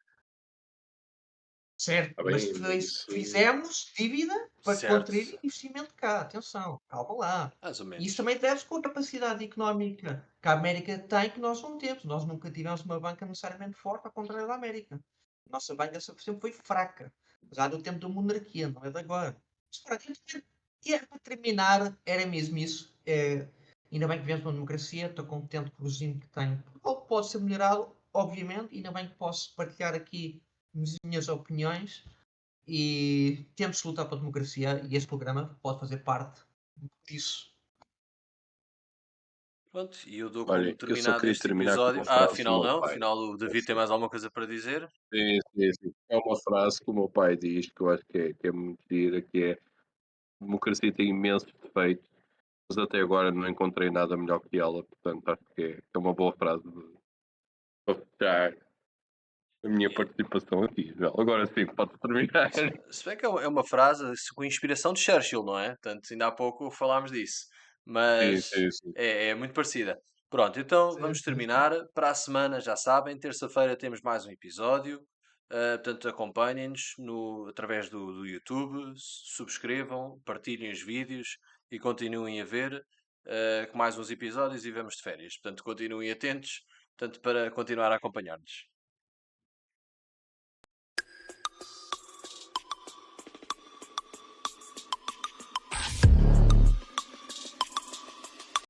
[SPEAKER 3] Certo,
[SPEAKER 2] está
[SPEAKER 3] mas
[SPEAKER 2] bem, mas isso.
[SPEAKER 3] fizemos dívida para
[SPEAKER 1] Certo.
[SPEAKER 3] contrair investimento cá. Atenção, calma lá.
[SPEAKER 1] Mais ou
[SPEAKER 3] E
[SPEAKER 1] menos.
[SPEAKER 3] isso também deve-se com a capacidade económica que a América tem, que nós não temos. Nós nunca tivemos uma banca necessariamente forte, ao contrário da América. A nossa banca sempre foi fraca. Já do tempo da monarquia, não é de agora. Mas, pronto, e para terminar, era mesmo isso. Ainda bem que vivemos uma democracia, estou contente com o regime que tenho. Algo pode ser melhorado, obviamente, ainda bem que posso partilhar aqui as minhas opiniões e temos de lutar pela democracia e este programa pode fazer parte disso.
[SPEAKER 1] Pronto, e eu dou como
[SPEAKER 2] Olha, eu só
[SPEAKER 1] terminado
[SPEAKER 2] queria
[SPEAKER 1] este
[SPEAKER 2] terminar com
[SPEAKER 1] episódio.
[SPEAKER 2] uma
[SPEAKER 1] Ah,
[SPEAKER 2] frase do
[SPEAKER 1] afinal
[SPEAKER 2] meu
[SPEAKER 1] não,
[SPEAKER 2] pai.
[SPEAKER 1] afinal o David tem
[SPEAKER 2] Sim,
[SPEAKER 1] mais alguma coisa para dizer.
[SPEAKER 2] sim. É uma frase que o meu pai diz, que eu acho que é muito gira, que é: democracia tem imensos defeitos, mas até agora não encontrei nada melhor que ela, portanto acho que é uma boa frase para fechar a minha participação aqui, Joel. Agora sim, pode terminar.
[SPEAKER 1] Se bem que é uma frase com inspiração de Churchill, não é? Portanto, ainda há pouco falámos disso. Mas
[SPEAKER 2] Sim.
[SPEAKER 1] é muito parecida. Pronto, então
[SPEAKER 3] Sim,
[SPEAKER 1] vamos
[SPEAKER 3] sim, sim.
[SPEAKER 1] terminar. Para a semana, já sabem, terça-feira temos mais um episódio. Portanto, acompanhem-nos através do YouTube, subscrevam, partilhem os vídeos e continuem a ver com mais uns episódios e vamos de férias. Portanto, continuem atentos, portanto, para continuar a acompanhar-nos.